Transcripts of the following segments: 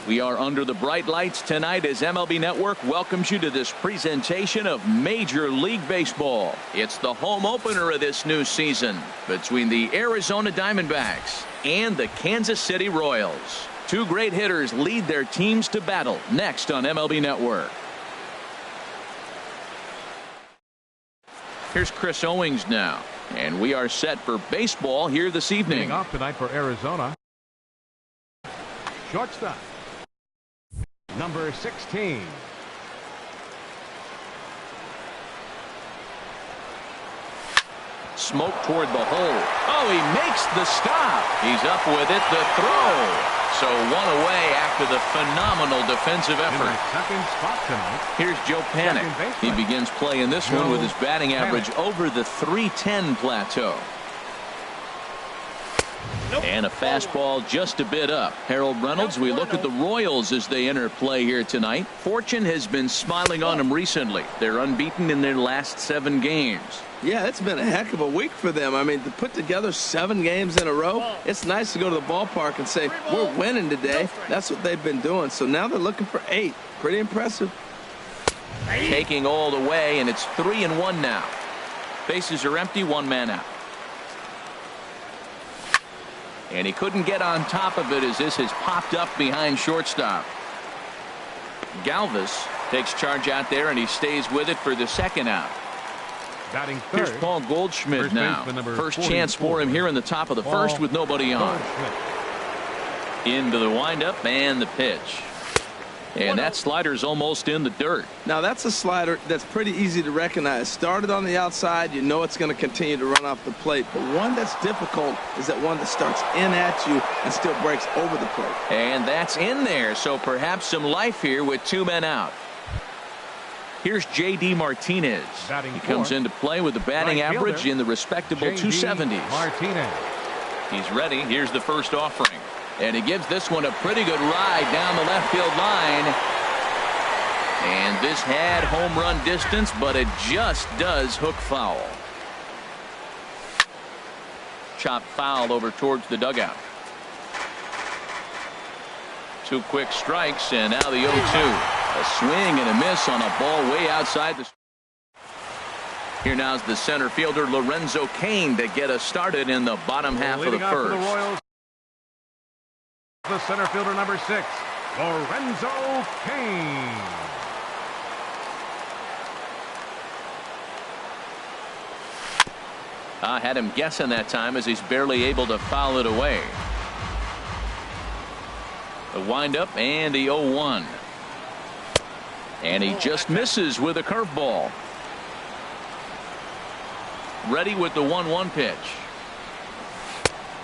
We are under the bright lights tonight as MLB Network welcomes you to this presentation of Major League Baseball. It's the home opener of this new season between the Arizona Diamondbacks and the Kansas City Royals. Two great hitters lead their teams to battle next on MLB Network. Here's Chris Owings now, and we are set for baseball here this evening. Leading off tonight for Arizona, shortstop, number 16. Smoke toward the hole. Oh, he makes the stop. He's up with it. The throw. So one away after the phenomenal defensive effort. In the second spot tonight, here's Joe Panik. He begins playing this one with his batting average over the .310 plateau. And a fastball just a bit up. Harold Reynolds, we look at the Royals as they enter play here tonight. Fortune has been smiling on them recently. They're unbeaten in their last 7 games. Yeah, it's been a heck of a week for them. I mean, to put together 7 games in a row, it's nice to go to the ballpark and say, we're winning today. That's what they've been doing. So now they're looking for 8. Pretty impressive. Taking all the way, and it's 3-1 now. Bases are empty, 1 man out. And he couldn't get on top of it as this has popped up behind shortstop. Galvis takes charge out there, and he stays with it for the 2nd out. Batting third, here's Paul Goldschmidt now. First chance for him here in the top of the first with nobody on. Into the windup and the pitch. And that slider's almost in the dirt. Now that's a slider that's pretty easy to recognize. Started on the outside, you know it's going to continue to run off the plate. But one that's difficult is that one that starts in at you and still breaks over the plate. And that's in there, so perhaps some life here with 2 men out. Here's J.D. Martinez. He comes into play with the batting average in the respectable 270s. Martinez. He's ready. Here's the first offering. And he gives this one a pretty good ride down the left field line. And this had home run distance, but it just does hook foul. Chopped foul over towards the dugout. 2 quick strikes, and now the 0-2. A swing and a miss on a ball way outside the. Here now's the center fielder Lorenzo Cain to get us started in the bottom half of the first. The Royals, the center fielder number 6, Lorenzo Cain. I had him guessing that time as he's barely able to foul it away. The windup and the 0-1. And he just misses with a curveball. Ready with the 1-1 pitch.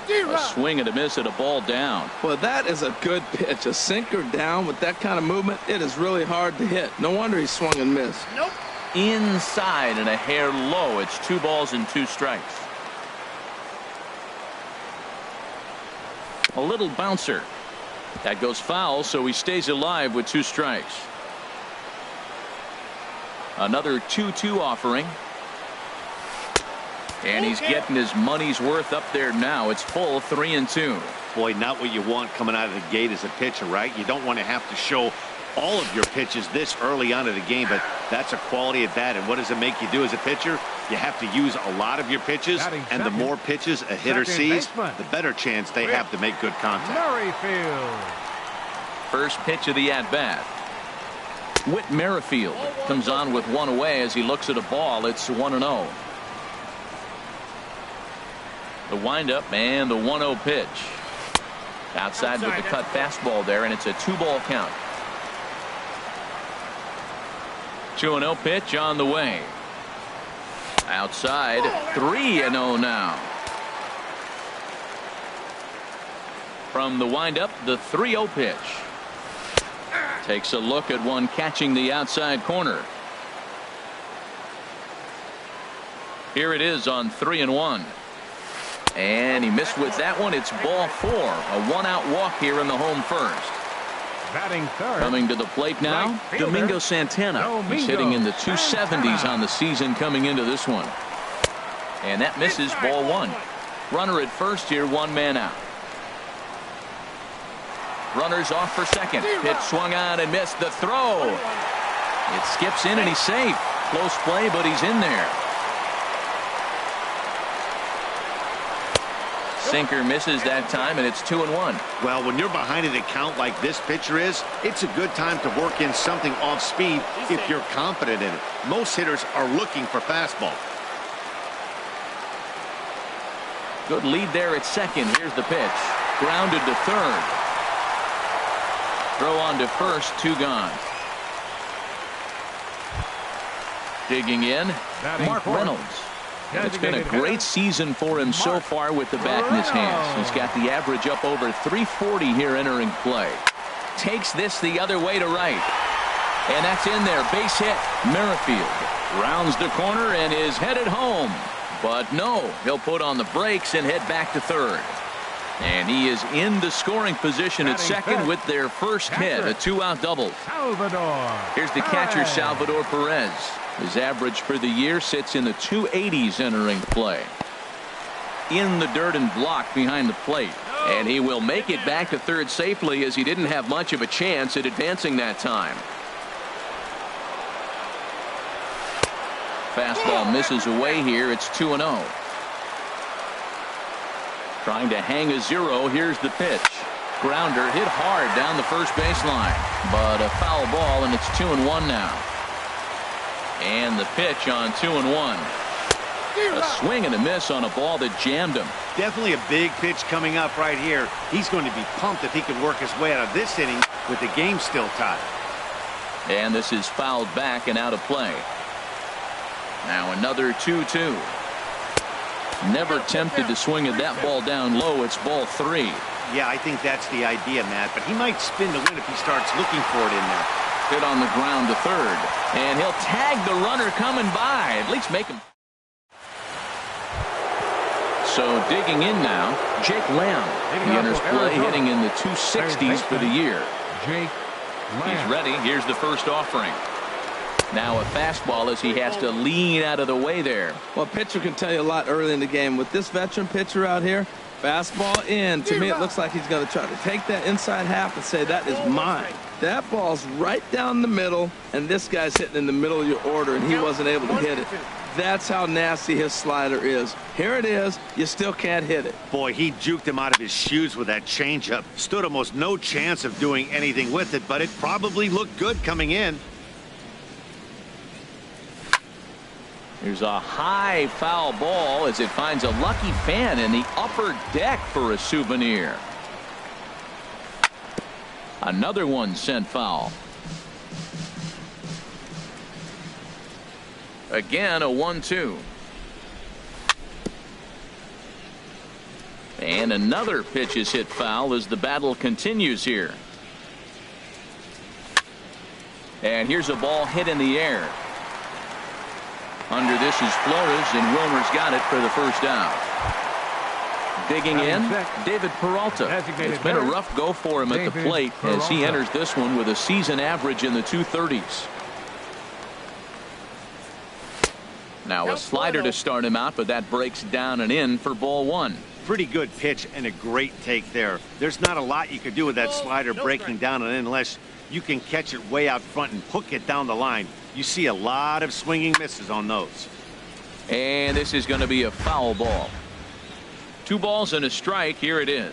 A swing and a miss at a ball down. Well, that is a good pitch. A sinker down with that kind of movement, it is really hard to hit. No wonder he swung and missed. Nope. Inside and a hair low. It's 2 balls and 2 strikes. A little bouncer. That goes foul, so he stays alive with 2 strikes. Another 2-2 offering. And he's getting his money's worth up there now. It's full 3-2. Boy, not what you want coming out of the gate as a pitcher, right? You don't want to have to show all of your pitches this early on in the game, but that's a quality at bat. And what does it make you do as a pitcher? You have to use a lot of your pitches, and the more pitches a hitter sees, the better chance they have to make good contact. Merrifield. First pitch of the at-bat. Whit Merrifield comes on with 1 away as he looks at a ball. It's 1-0. The windup and the 1-0 pitch. Outside with the cut fastball there, and it's a 2-ball count. 2-0 pitch on the way. Outside, 3-0 now. From the windup, the 3-0 pitch. Takes a look at one catching the outside corner. Here it is on 3-1. And he missed with that one. It's ball 4. A 1-out walk here in the home first. Batting third. Coming to the plate now, Domingo Santana. He's hitting in the 270s on the season coming into this one. And that misses, ball 1. Runner at first here, 1 man out. Runners off for second. Pitch swung on and missed. The throw. It skips in and he's safe. Close play, but he's in there. Sinker misses that time, and it's 2-1. Well, when you're behind an account like this pitcher is, it's a good time to work in something off speed if you're confident in it. Most hitters are looking for fastball. Good lead there at second. Here's the pitch. Grounded to third. Throw on to first. 2 gone. Digging in, Mark Reynolds. It's been a great season for him so far with the bat in his hands. He's got the average up over 340 here entering play. Takes this the other way to right. And that's in there. Base hit. Merrifield rounds the corner and is headed home. But no, he'll put on the brakes and head back to third. And he is in the scoring position at second with their first hit, a 2-out double. Here's the catcher, Salvador Perez. His average for the year sits in the 280s entering play. In the dirt and blocked behind the plate. And he will make it back to third safely, as he didn't have much of a chance at advancing that time. Fastball misses away here. It's 2-0. Trying to hang a 0. Here's the pitch. Grounder hit hard down the first baseline. But a foul ball, and it's 2-1 now. And the pitch on 2-1. A swing and a miss on a ball that jammed him. Definitely a big pitch coming up right here. He's going to be pumped if he can work his way out of this inning with the game still tied. And this is fouled back and out of play. Now another 2-2. Never tempted to swing at that ball down low. It's ball 3. Yeah, I think that's the idea, Matt. But he might spin the win if he starts looking for it in there. Hit on the ground to third. And he'll tag the runner coming by. At least make him. So digging in now, Jake Lamb. He enters play hitting in the 260s for the year. Jake Lamb. He's ready. Here's the first offering. Now a fastball as he has to lean out of the way there. Well, pitcher can tell you a lot early in the game. With this veteran pitcher out here, fastball in. To me, it looks like he's going to try to take that inside half and say, that is mine. That ball's right down the middle, and this guy's hitting in the middle of your order, and he wasn't able to hit it. That's how nasty his slider is. Here it is. You still can't hit it. Boy, he juked him out of his shoes with that changeup. Stood almost no chance of doing anything with it, but it probably looked good coming in. Here's a high foul ball as it finds a lucky fan in the upper deck for a souvenir. Another one sent foul. Again, a 1-2. And another pitch is hit foul as the battle continues here. And here's a ball hit in the air. Under this is Flores, and Wilmer's got it for the first down. Digging in, David Peralta. It's been a rough go for him at the plate as he enters this one with a season average in the 230s. Now a slider to start him out, but that breaks down and in for ball 1. Pretty good pitch and a great take there. There's not a lot you could do with that slider breaking down and in unless you can catch it way out front and hook it down the line. You see a lot of swinging misses on those. And this is going to be a foul ball. 2 balls and a strike. Here it is.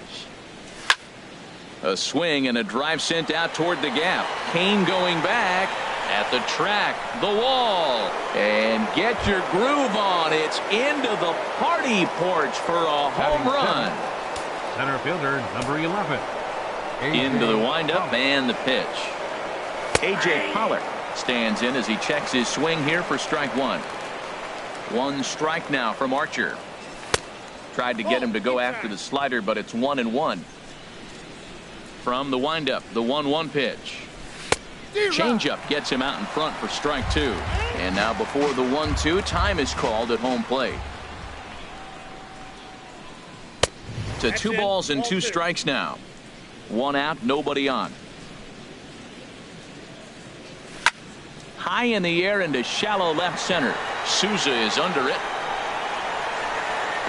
A swing and a drive sent out toward the gap. Kane going back at the track, the wall, and get your groove on. It's into the party porch for a home run. Center fielder, number 11. Into the windup and the pitch. A.J. Pollard stands in as he checks his swing here for strike 1. 1 strike now from Archer. Tried to get him to go after the slider, but it's 1-1. From the windup, the 1-1 pitch. Changeup gets him out in front for strike 2. And now before the 1-2, time is called at home plate. To 2 balls and 2 strikes now. 1 out, nobody on. High in the air into shallow left center. Souza is under it.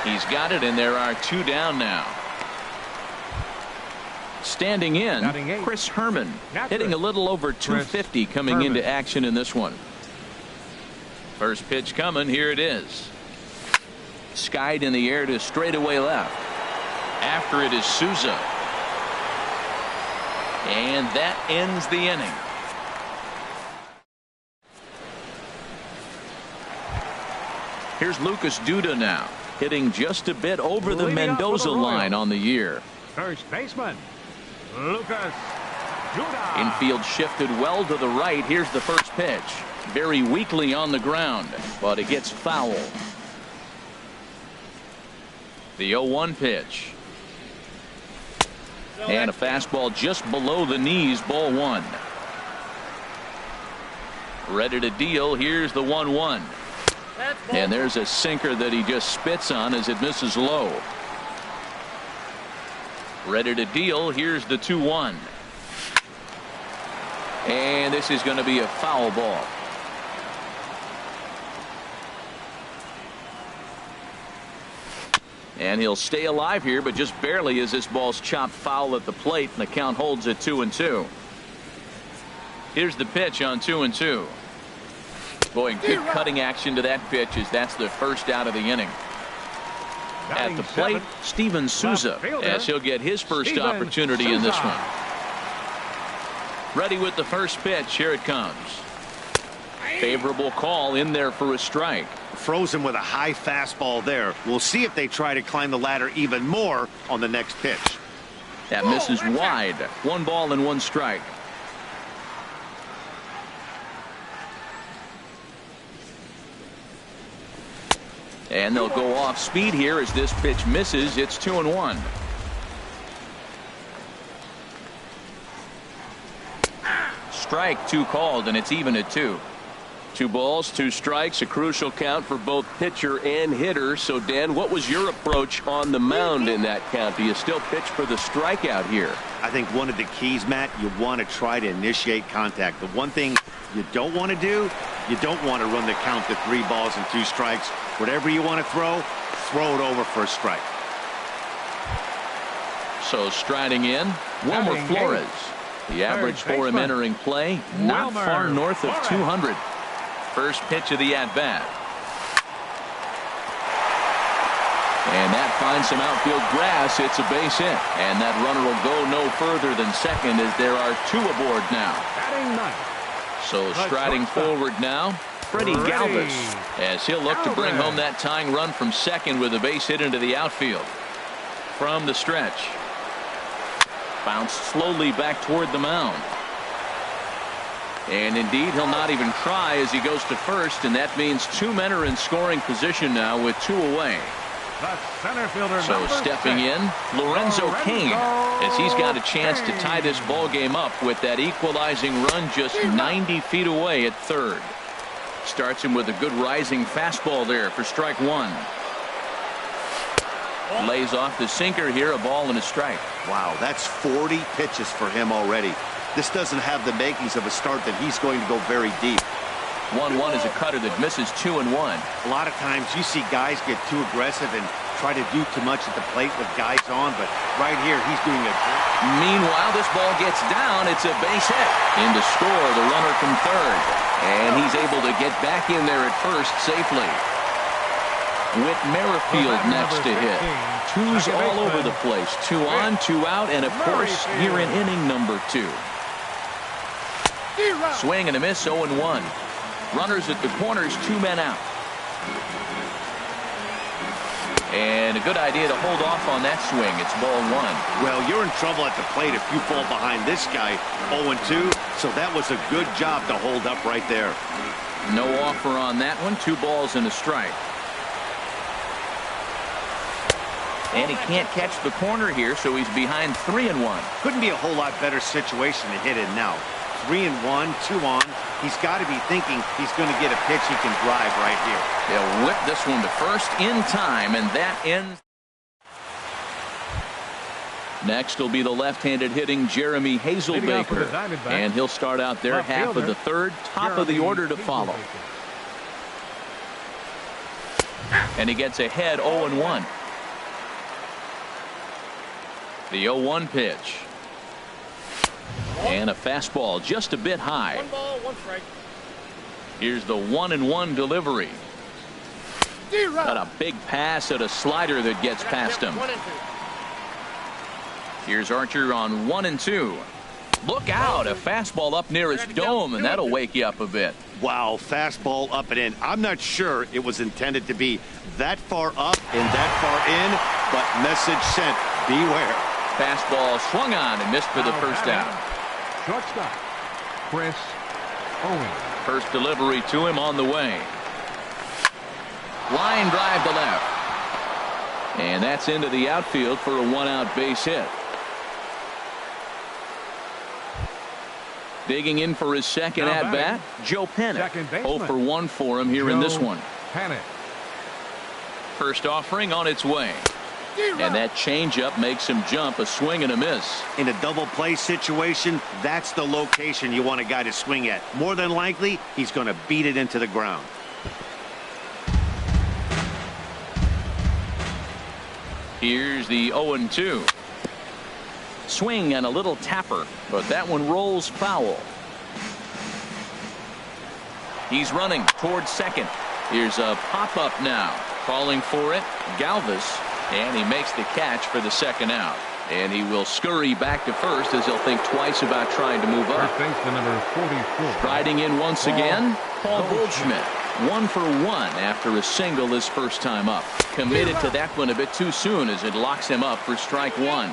He's got it, and there are 2 down now. Standing in, Chris Herman, hitting a little over 250 coming into action in this one. First pitch coming. Here it is. Skied in the air to straightaway left. After it is Souza. And that ends the inning. Here's Lucas Duda now, hitting just a bit over the Mendoza line on the year. First baseman, Lucas Duda. Infield shifted well to the right. Here's the first pitch. Very weakly on the ground, but it gets foul. The 0-1 pitch. And a fastball just below the knees, ball one. Ready to deal. Here's the 1-1. And there's a sinker that he just spits on as it misses low. Ready to deal. Here's the 2-1. And this is going to be a foul ball. And he'll stay alive here, but just barely as this ball's chopped foul at the plate, and the count holds at 2-2. Here's the pitch on 2-2. Boy, good cutting action to that pitch as that's the first out of the inning. At the plate, Steven Souza, as he'll get his first opportunity in this one. Ready with the first pitch. Here it comes. Favorable call in there for a strike. Frozen with a high fastball there. We'll see if they try to climb the ladder even more on the next pitch. That misses wide. 1 ball and 1 strike. And they'll go off speed here as this pitch misses. It's 2-1. Strike 2 called, and it's even at 2. 2 balls, 2 strikes, a crucial count for both pitcher and hitter. So, Dan, what was your approach on the mound in that count? Do you still pitch for the strikeout here? I think one of the keys, Matt, you want to try to initiate contact. The one thing you don't want to do, you don't want to run the count to 3 balls and 2 strikes. Whatever you want to throw it over for a strike. So striding in, Wilmer Flores. The average for him entering play, not far north of 200. First pitch of the at-bat. And that finds some outfield grass. It's a base hit. And that runner will go no further than second as there are 2 aboard now. So striding forward now, Freddie Galvis, as he'll look to bring home that tying run from second with a base hit into the outfield. From the stretch. Bounced slowly back toward the mound. And indeed, he'll not even try as he goes to first, and that means 2 men are in scoring position now with 2 away. So stepping in, Lorenzo Cain, as he's got a chance to tie this ball game up with that equalizing run just 90 feet away at third. Starts him with a good rising fastball there for strike 1. Lays off the sinker here, a ball and a strike. Wow, that's 40 pitches for him already. This doesn't have the makings of a start that he's going to go very deep. 1-1 is a cutter that misses 2-1. A lot of times you see guys get too aggressive and try to do too much at the plate with guys on, but right here he's doing a good. Meanwhile, this ball gets down. It's a base hit. In to score, the runner from third. And he's able to get back in there at first safely. Whit Merrifield next to hit. 2s all over the place. 2 on, 2 out, and of course here in inning number 2. Swing and a miss, 0-1. Runners at the corners, 2 men out. And a good idea to hold off on that swing. It's ball 1. Well, you're in trouble at the plate if you fall behind this guy. 0-2, so that was a good job to hold up right there. No offer on that one. 2 balls and a strike. And he can't catch the corner here, so he's behind 3-1. Couldn't be a whole lot better situation to hit in now. 3-1, 2 on. He's got to be thinking he's going to get a pitch he can drive right here. They'll whip this one to first in time, and that ends. Next will be the left-handed hitting Jeremy Hazelbaker, and he'll start out there half of the third, top of the order to follow. And he gets ahead 0-1. The 0-1 pitch. And a fastball just a bit high. 1 ball, 1 strike. Here's the 1-1 delivery. Got a big pass at a slider that gets past him. 1 and 2. Here's Archer on 1-2. Look out, a fastball up near his dome, and that'll wake you up a bit. Wow, fastball up and in. I'm not sure it was intended to be that far up and that far in, but message sent, beware. Fastball swung on and missed for the first down. Shortstop, Chris Owen. First delivery to him on the way. Line drive to left. And that's into the outfield for a 1-out base hit. Digging in for his second at-bat, Joe Pennant. 0 for 1 for him here in this one. Pennant. First offering on its way. And that changeup makes him jump, a swing and a miss. In a double play situation, that's the location you want a guy to swing at. More than likely, he's going to beat it into the ground. Here's the 0-2. Swing and a little tapper, but that one rolls foul. He's running towards second. Here's a pop-up now. Calling for it, Galvis, and he makes the catch for the second out. And he will scurry back to first as he'll think twice about trying to move up. First baseman number 44. Striding in once again, Paul Goldschmidt. 1 for 1 after a single his first time up. Committed to that one a bit too soon as it locks him up for strike 1.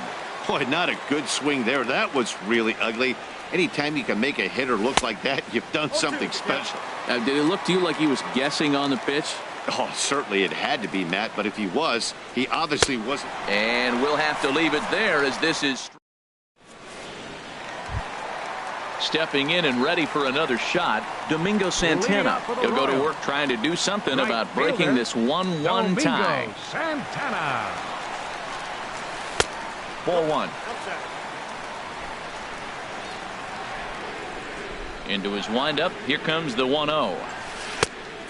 Boy, not a good swing there. That was really ugly. Anytime you can make a hitter look like that, you've done something special. Did it look to you like he was guessing on the pitch? Oh, certainly it had to be, Matt, but if he was, he obviously wasn't. And we'll have to leave it there as this is stepping in and ready for another shot, Domingo Santana. He'll go to work trying to do something about breaking this 1-1 tie. Santana. Ball 1. Into his windup. Here comes the 1-0.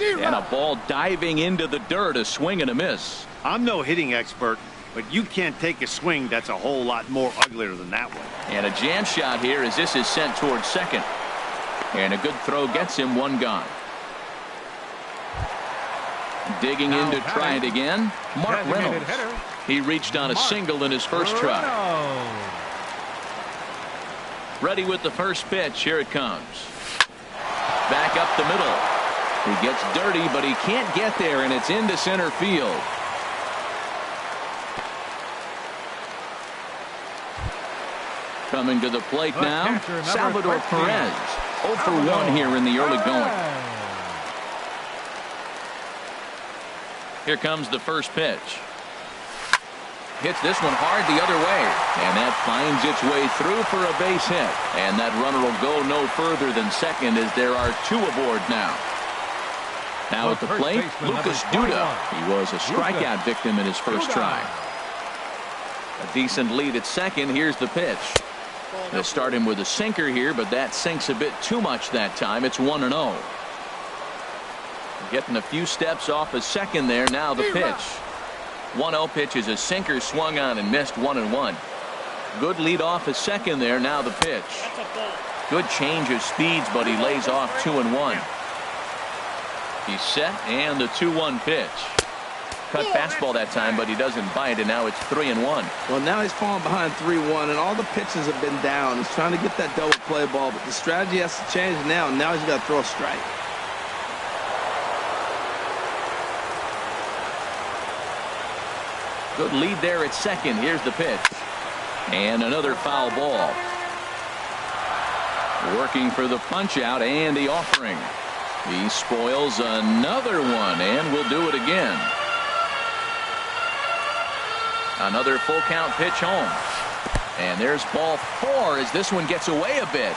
And a ball diving into the dirt, a swing and a miss. I'm no hitting expert, but you can't take a swing that's a whole lot more uglier than that one. And a jam shot here as this is sent towards second. And a good throw gets him one gone. Digging in to try it again, Mark Reynolds. He reached on a single in his first try. Ready with the first pitch. Here it comes. Back up the middle. He gets dirty, but he can't get there, and it's into center field. Coming to the plate now, Salvador Perez. 0 for 1 here in the early going. Here comes the first pitch. Hits this one hard the other way, and that finds its way through for a base hit. And that runner will go no further than second as there are 2 aboard now. Now at the plate, Lucas Duda. He was a strikeout victim in his first try. A decent lead at second. Here's the pitch. They'll start him with a sinker here, but that sinks a bit too much that time. It's 1-0. Getting a few steps off a second there. Now the pitch. 1-0 pitch is a sinker swung on and missed 1-1. Good lead off a second there. Now the pitch. Good change of speeds, but he lays off 2-1. He's set and the 2-1 pitch. Cut fastball that time, but he doesn't bite, and now it's 3-1. Well, now he's falling behind 3-1, and all the pitches have been down. He's trying to get that double play ball, but the strategy has to change now. Now he's got to throw a strike. Good lead there at second. Here's the pitch. And another foul ball. Working for the punch out and the offering. He spoils another one, and will do it again. Another full count pitch home. And there's ball 4 as this one gets away a bit.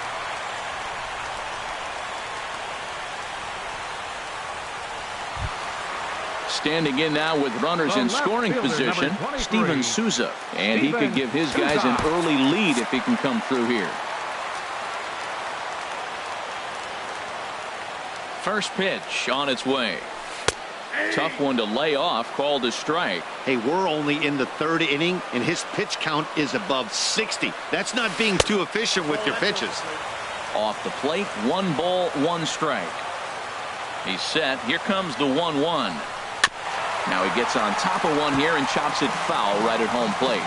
Standing in now with runners in scoring position, Steven Souza. And he could give his guys an early lead if he can come through here. First pitch on its way. Tough one to lay off, called a strike. Hey, we're only in the 3rd inning, and his pitch count is above 60. That's not being too efficient with your pitches. Off the plate, 1 ball, 1 strike. He's set. Here comes the 1-1. Now he gets on top of one here and chops it foul right at home plate.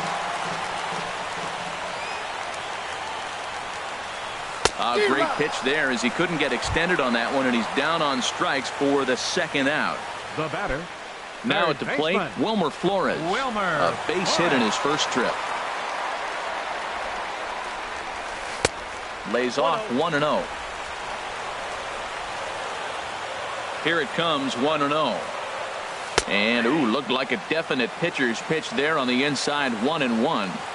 A great pitch there as he couldn't get extended on that one, and he's down on strikes for the 2nd out. The batter. Now at the plate, Wilmer Flores. A base hit in his first trip. Lays off 1-0. Here it comes, 1-0. And, looked like a definite pitcher's pitch there on the inside, 1-1.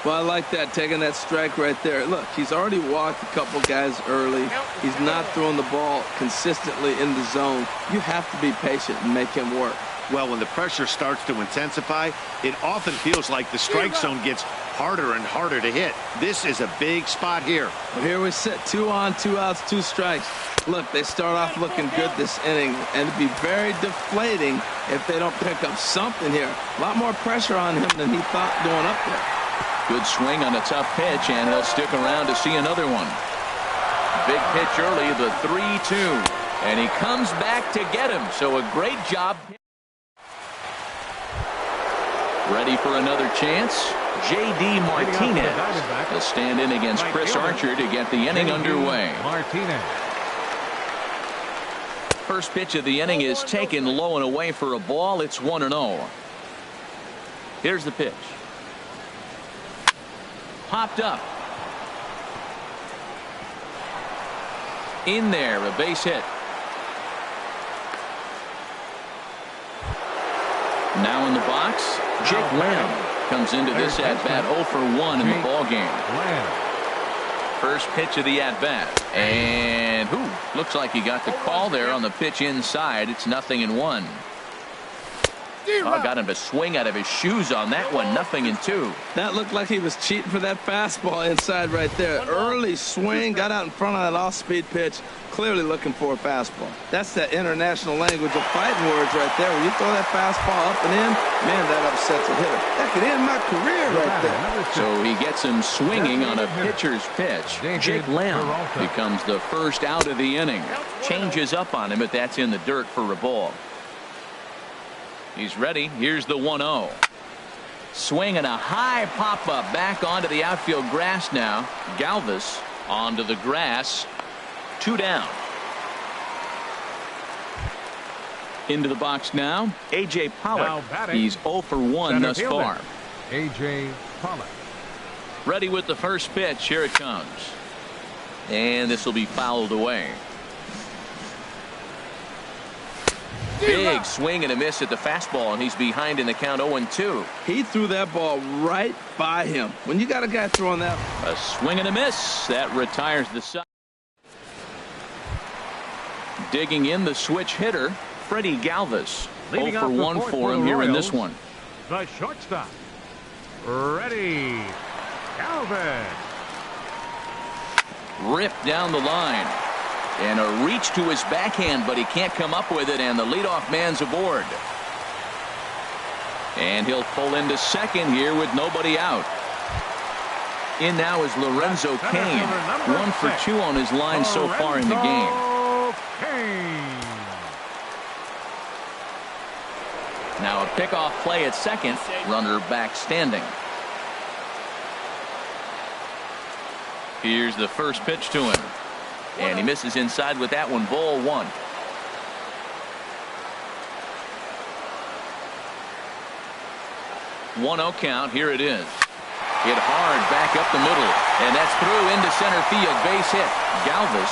Well, I like that, taking that strike right there. Look, he's already walked a couple guys early. He's not throwing the ball consistently in the zone. You have to be patient and make him work. Well, when the pressure starts to intensify, it often feels like the strike zone gets harder and harder to hit. This is a big spot here. Well, here we sit, 2 on, 2 outs, 2 strikes. Look, they start off looking good this inning, and it'd be very deflating if they don't pick up something here. A lot more pressure on him than he thought going up there. Good swing on a tough pitch, and he'll stick around to see another one. Big pitch early, the 3-2, and he comes back to get him. So a great job. Ready for another chance. J.D. Martinez will stand in against Chris Archer to get the inning underway. Martinez. First pitch of the inning is taken low and away for a ball. It's 1-0. Here's the pitch. Popped up. In there, a base hit. Now in the box, Jake Lamb comes into this at-bat 0 for 1 in the ballgame. First pitch of the at-bat. And looks like he got the call there on the pitch inside. It's 0-1. Got him to swing out of his shoes on that one. 0-2. That looked like he was cheating for that fastball inside right there. Early swing, got out in front of that off-speed pitch. Clearly looking for a fastball. That's that international language of fighting words right there. When you throw that fastball up and in, man, that upsets a hitter. That could end my career right there. So he gets him swinging on a pitcher's pitch. Jake Lamb becomes the first out of the inning. Changes up on him, but that's in the dirt for a ball. He's ready. Here's the 1-0. Swing and a high pop-up back onto the outfield grass now. Galvis onto the grass. 2 down. Into the box now, A.J. Pollock. He's 0 for 1 thus far. A.J. Pollock. Ready with the first pitch. Here it comes. And this will be fouled away. Big swing and a miss at the fastball, and he's behind in the count 0-2. He threw that ball right by him. When you got a guy throwing that. A swing and a miss. That retires the side. Digging in the switch hitter, Freddie Galvis. 0 for 1 for him here in this one. The shortstop, Freddie Galvis. Ripped down the line. And a reach to his backhand, but he can't come up with it, and the leadoff man's aboard. And he'll pull into second here with nobody out. In now is Lorenzo Cain. 1 for 2 on his line so far in the game. Now a pickoff play at second. Runner back standing. Here's the first pitch to him. And he misses inside with that one. Ball 1. 1-0 count. Here it is. Hit hard back up the middle. And that's through into center field. Base hit. Galvis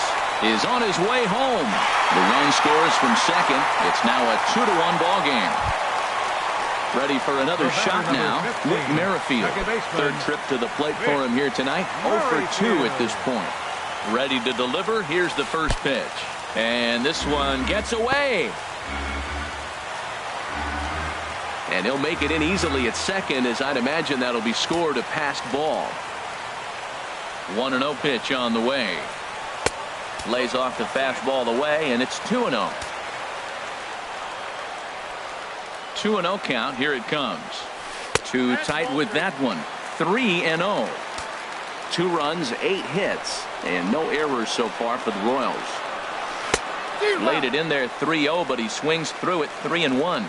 is on his way home. The run scores from second. It's now a 2-1 ball game. Ready for another shot now. Whit Merrifield. Third trip to the plate for him here tonight. 0 for 2 at this point. Ready to deliver. Here's the first pitch. And this one gets away. And he'll make it in easily at second, as I'd imagine that'll be scored a passed ball. 1-0 pitch on the way. Lays off the fastball away, and it's 2-0. 2-0 count. Here it comes. Too tight with that one. 3-0. 2 runs, 8 hits, and no errors so far for the Royals. Laid it in there 3-0, but he swings through it 3-1.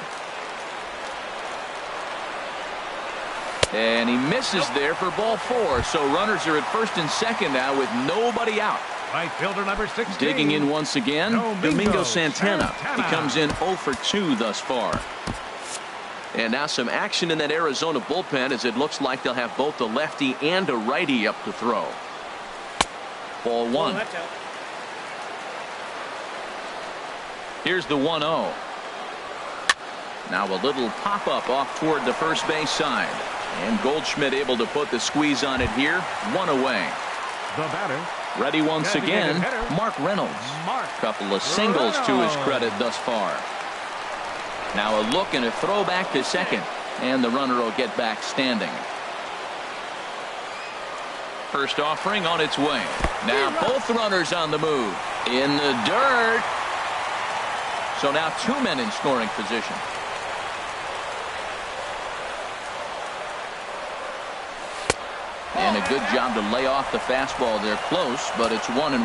And he misses there for ball 4. So runners are at first and second now with nobody out. Right fielder number 16. Digging in once again, Domingo Santana. He comes in 0 for 2 thus far. And now some action in that Arizona bullpen, as it looks like they'll have both a lefty and a righty up to throw. Ball 1. Here's the 1-0. Now a little pop-up off toward the first base side. And Goldschmidt able to put the squeeze on it here. 1 away. The batter. Ready once again, Mark Reynolds. Couple of singles to his credit thus far. Now a look and a throw back to second. And the runner will get back standing. First offering on its way. Now both runners on the move. In the dirt. So now 2 men in scoring position. And a good job to lay off the fastball there close, but it's 1-1.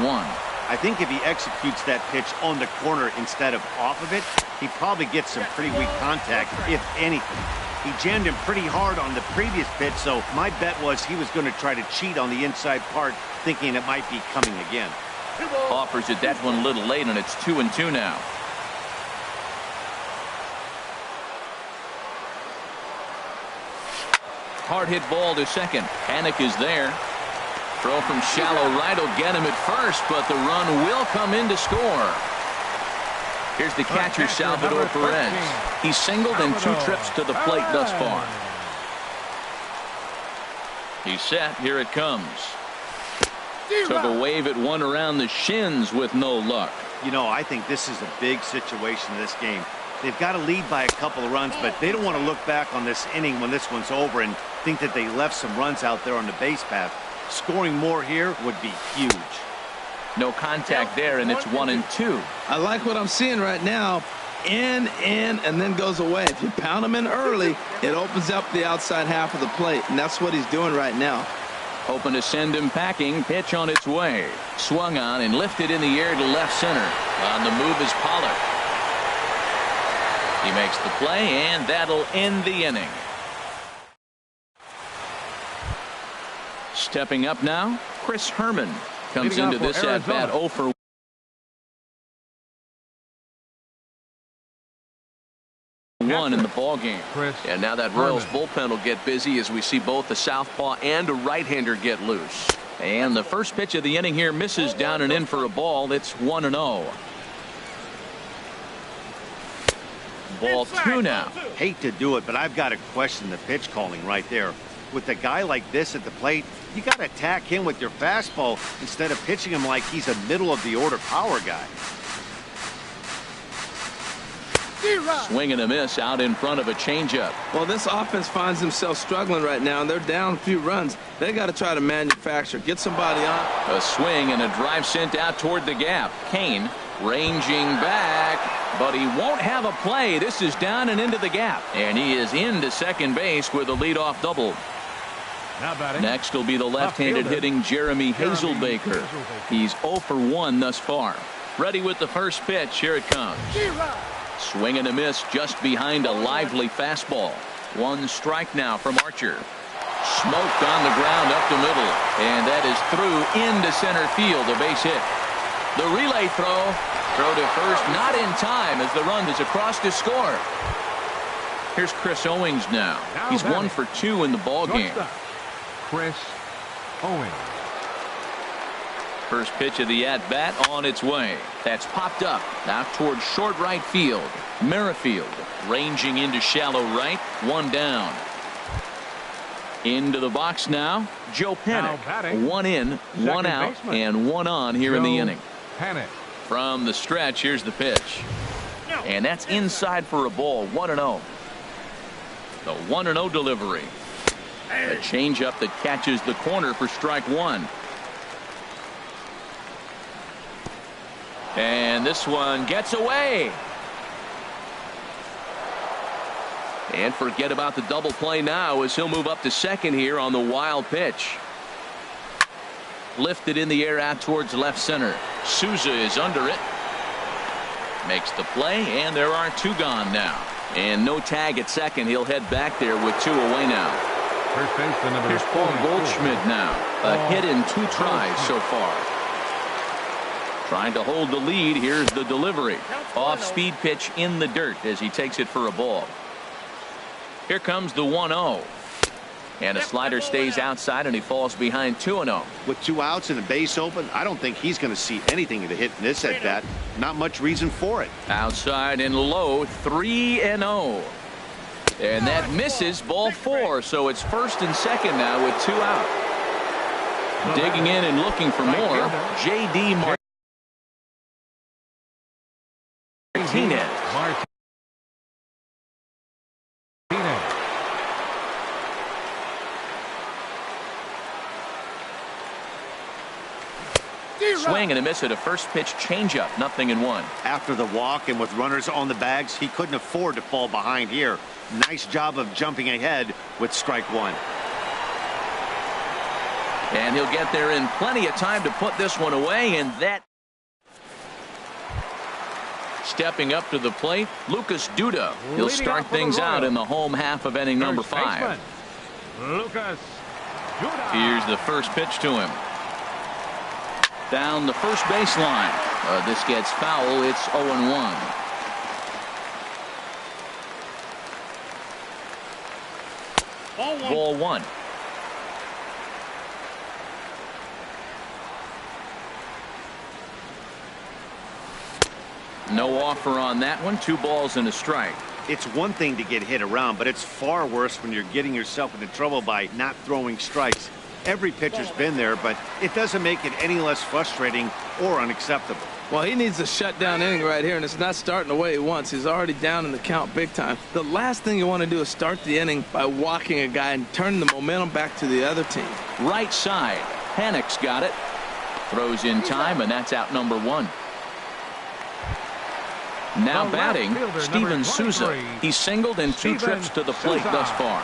I think if he executes that pitch on the corner instead of off of it, he probably gets some pretty weak contact, if anything. He jammed him pretty hard on the previous pitch, so my bet was he was going to try to cheat on the inside part, thinking it might be coming again. Offers it that one a little late, and it's 2-2 now. Hard hit ball to second. Panic is there. Throw from shallow right will get him at first, but the run will come in to score. Here's the catcher, Salvador Perez. He's singled in 2 trips to the plate thus far. He's set. Here it comes. Took a wave at one around the shins with no luck. You know, I think this is a big situation in this game. They've got to lead by a couple of runs, but they don't want to look back on this inning when this one's over and think that they left some runs out there on the base path. Scoring more here would be huge. No contact there, and it's 1-2. I like what I'm seeing right now. In, and then goes away. If you pound him in early, it opens up the outside half of the plate, and that's what he's doing right now. Hoping to send him packing. Pitch on its way. Swung on and lifted in the air to left center. On the move is Pollard. He makes the play, and that'll end the inning. Stepping up now, Chris Herman comes into this at-bat 0 for 1 in the ballgame. And now that Royals bullpen will get busy as we see both a southpaw and a right-hander get loose. And the first pitch of the inning here misses down and in for a ball. It's 1-0. Ball 2 now. Hate to do it, but I've got to question the pitch calling right there. With a guy like this at the plate, you got to attack him with your fastball instead of pitching him like he's a middle-of-the-order power guy. Swing and a miss out in front of a changeup. Well, this offense finds themselves struggling right now, and they're down a few runs. They got to try to manufacture, get somebody on. A swing and a drive sent out toward the gap. Kane ranging back, but he won't have a play. This is down and into the gap, and he is into second base with a leadoff double. Next will be the left-handed hitting Jeremy Hazelbaker. He's 0 for 1 thus far. Ready with the first pitch. Here it comes. Swing and a miss just behind a lively fastball. 1 strike now from Archer. Smoked on the ground up the middle, and that is through into center field. A base hit. The relay throw to first, not in time as the run is across to score. Here's Chris Owings now. He's 1 for 2 in the ball game. Chris Owings. First pitch of the at-bat on its way. That's popped up out towards short right field. Merrifield ranging into shallow right. 1 down. Into the box now, Joe Panic. 1 in, 1 out, and 1 on here in the inning. From the stretch, here's the pitch. And that's inside for a ball. 1-0. The 1-0 delivery. A changeup that catches the corner for strike 1. And this one gets away. And forget about the double play now as he'll move up to second here on the wild pitch. Lifted in the air out towards left center. Souza is under it. Makes the play, and there are two gone now. And no tag at second. He'll head back there with two away now. First baseman number Here's Paul Goldschmidt now. A hit in 2 tries so far. Trying to hold the lead. Here's the delivery. Off-speed pitch in the dirt as he takes it for a ball. Here comes the 1-0. And a slider stays outside, and he falls behind 2-0. With 2 outs and a base open, I don't think he's going to see anything to hit in this at bat. Not much reason for it. Outside and low, 3-0. And that misses, ball 4. So it's first and second now with 2 out. Digging in and looking for more, J.D. Martinez. Swing and a miss at a first pitch changeup. 0-1. After the walk and with runners on the bags, he couldn't afford to fall behind here. Nice job of jumping ahead with strike 1. And he'll get there in plenty of time to put this one away, and that. Stepping up to the plate, Lucas Duda. He'll start things out in the home half of inning number 5. Lucas Duda. Here's the first pitch to him. Down the first baseline. This gets foul. It's 0-1. Ball 1. No offer on that one. 2 balls and a strike. It's one thing to get hit around, but it's far worse when you're getting yourself into trouble by not throwing strikes. Every pitcher's been there, but it doesn't make it any less frustrating or unacceptable. Well, he needs a shutdown inning right here, and it's not starting the way he wants. He's already down in the count big time. The last thing you want to do is start the inning by walking a guy and turning the momentum back to the other team. Right side. Panic's got it. Throws in time, and that's out number 1. Now batting, Steven Souza. He's singled in 2 trips to the plate thus far.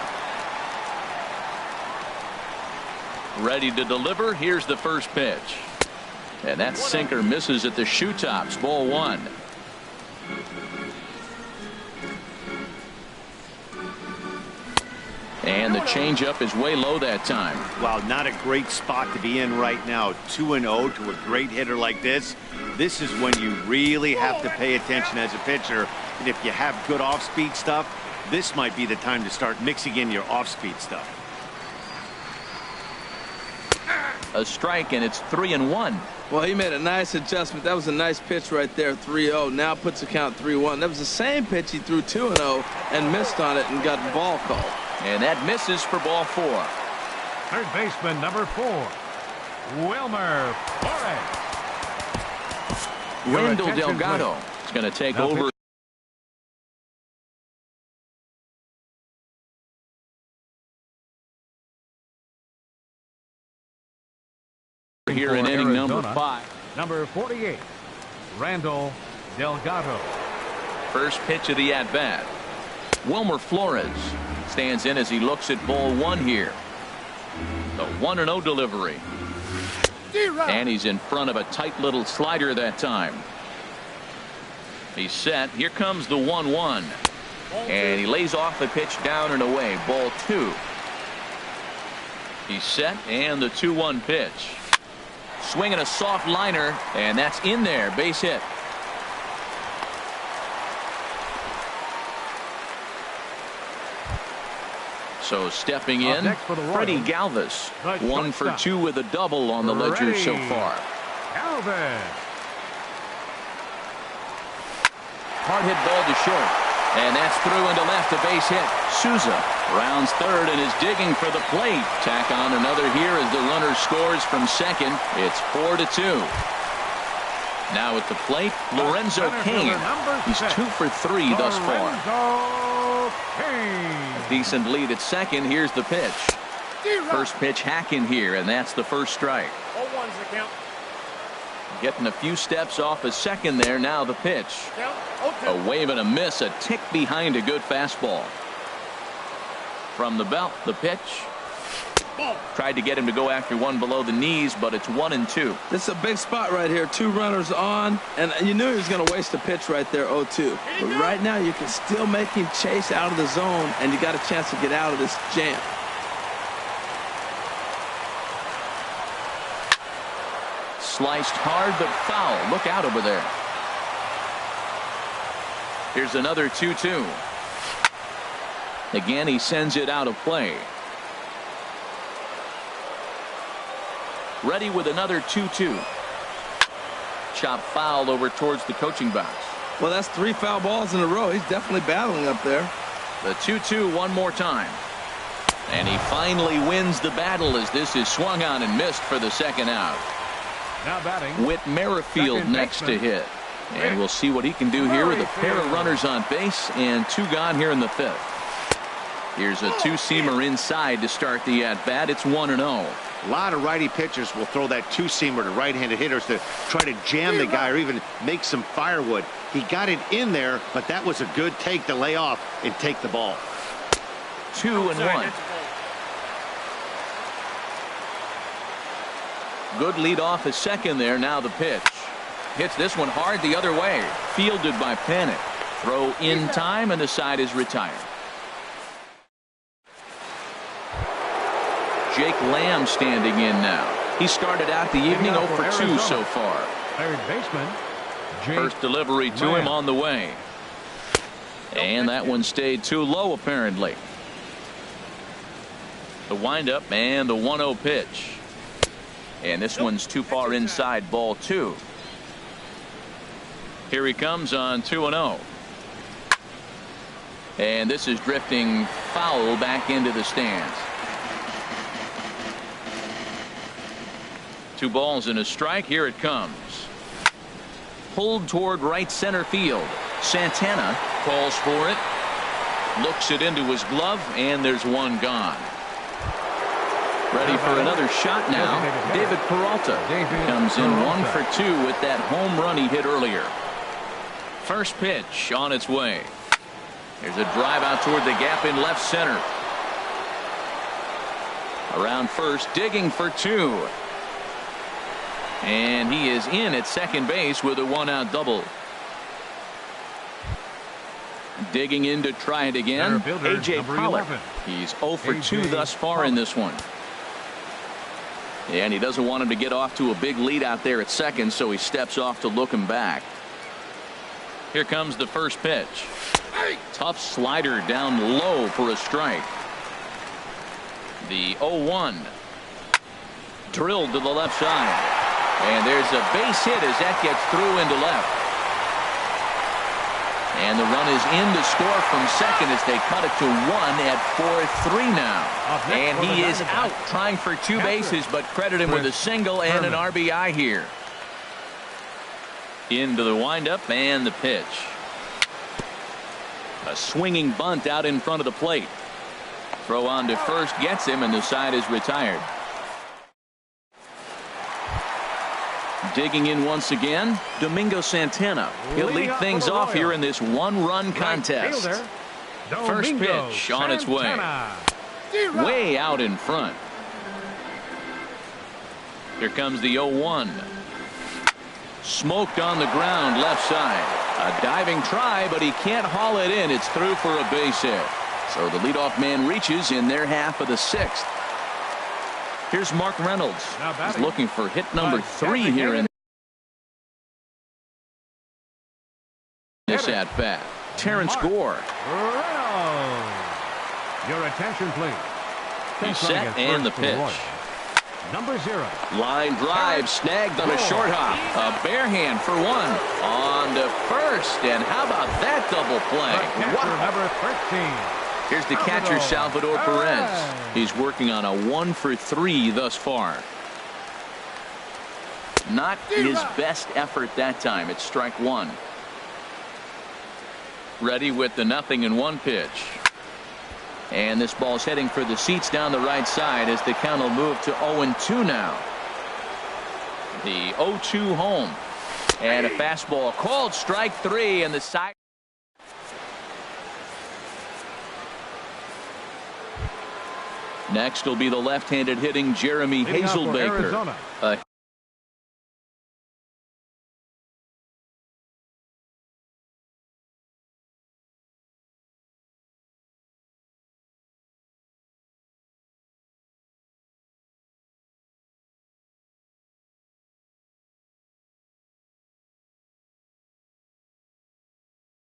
Ready to deliver. Here's the first pitch. And that sinker misses at the shoe tops. Ball 1. And the changeup is way low that time. Wow, not a great spot to be in right now. 2-0 to a great hitter like this. This is when you really have to pay attention as a pitcher. And if you have good off-speed stuff, this might be the time to start mixing in your off-speed stuff. A strike, and it's 3-1. Well, he made a nice adjustment. That was a nice pitch right there, 3-0. Now puts the count 3-1. That was the same pitch he threw 2-0 and missed on it and got the ball called. And that misses for ball 4. Third baseman number 4, Wilmer Flores. Wendell Delgado is going to take over. Here in inning number 5. Number 48, Randall Delgado. First pitch of the at-bat. Wilmer Flores stands in as he looks at ball 1 here. The 1-0 delivery. And he's in front of a tight little slider that time. He's set. Here comes the 1-1. And he lays off the pitch down and away. Ball 2. He's set, and the 2-1 pitch. Swinging a soft liner, and that's in there. Base hit. So stepping in, Freddie Galvis. 1 for 2 with a double on the ledger so far. Galvis. Hard hit ball to short. And that's through into left, a base hit. Souza rounds third and is digging for the plate. Tack on another here as the runner scores from second. It's 4-2. Now at the plate, Lorenzo Cain. He's 2 for 3 thus far. A decent lead at second. Here's the pitch. First pitch hack in here, and that's the first strike. 0-1's the count. Getting a few steps off a second there. Now the pitch. A wave and a miss, a tick behind a good fastball. From the belt, the pitch. Tried to get him to go after one below the knees, but it's 1-2. This is a big spot right here. 2 runners on, and you knew he was going to waste a pitch right there, 0-2. But right now you can still make him chase out of the zone, and you got a chance to get out of this jam. Sliced hard, but foul. Look out over there. Here's another 2-2. Again, he sends it out of play. Ready with another 2-2. Chop foul over towards the coaching box. Well, that's 3 foul balls in a row. He's definitely battling up there. The 2-2 one more time. And he finally wins the battle as this is swung on and missed for the second out. Now batting. Whit Merrifield next to hit. And we'll see what he can do here with a pair of runners on base and 2 gone here in the 5th. Here's a 2-seamer inside to start the at-bat. It's 1-0. A lot of righty pitchers will throw that 2-seamer to right-handed hitters to try to jam the guy or even make some firewood. He got it in there, but that was a good take to lay off and take the ball. 2-1. Good lead off his second there. Now the pitch. Hits this one hard the other way. Fielded by Panic. Throw in time, and the side is retired. Jake Lamb standing in now. He started out the evening 0 for 2 so far. Third baseman. First delivery to him on the way. And that one stayed too low apparently. The windup and the 1-0 pitch. And this one's too far inside, ball 2. Here he comes on 2-0. And this is drifting foul back into the stands. 2 balls and a strike. Here it comes. Pulled toward right center field. Santana calls for it. Looks it into his glove, and there's one gone. Ready for another shot now. David Peralta comes in 1 for 2 with that home run he hit earlier. First pitch on its way. There's a drive out toward the gap in left center. Around first, digging for 2. And he is in at second base with a 1-out double. Digging in to try it again. A.J. Pollock. He's 0 for 2 thus far in this one. And he doesn't want him to get off to a big lead out there at second, so he steps off to look him back. Here comes the first pitch. Tough slider down low for a strike. The 0-1. Drilled to the left side. And there's a base hit as that gets through into left. And the run is in to score from second as they cut it to 1 at 4-3 now. And he is out trying for 2 bases, but credit him with a single and an RBI here. Into the windup and the pitch. A swinging bunt out in front of the plate. Throw on to first gets him, and the side is retired. Digging in once again, Domingo Santana. He'll lead things off here in this 1-run contest. First pitch on its way. Way out in front. Here comes the 0-1. Smoked on the ground left side. A diving try, but he can't haul it in. It's through for a base hit. So the leadoff man reaches in their half of the 6th. Here's Mark Reynolds. He's looking for hit number 3 here in this at bat. Terrence Gore. Your attention, please. He's set and the pitch. Number 0. Line drive snagged on a short hop. A bare hand for 1 on to first. And how about that double play? Wow. Number 13. Here's the catcher, Salvador Perez. He's working on a 1 for 3 thus far. Not his best effort that time. It's strike 1. Ready with the 0-1 pitch. And this ball's heading for the seats down the right side as the count will move to 0-2 now. The 0-2 home. And a fastball called strike 3, and the side. Next will be the left-handed hitting Jeremy Leading off for Hazelbaker. Arizona.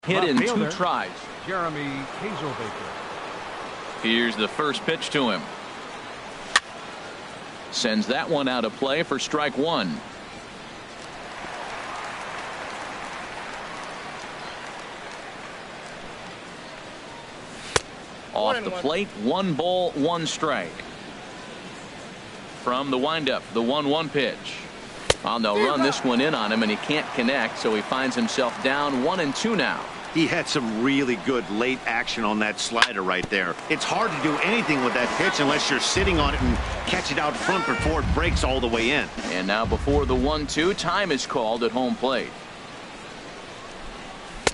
Hit Left in 2 fielder, tries. Jeremy Hazelbaker. Here's the first pitch to him. Sends that one out of play for strike 1. Off the plate, 1 ball, 1 strike. From the windup, the 1-1 pitch. Well, they'll run this one in on him, and he can't connect, so he finds himself down 1-2 now. He had some really good late action on that slider right there. It's hard to do anything with that pitch unless you're sitting on it and catch it out front before it breaks all the way in. And now before the 1-2, time is called at home plate.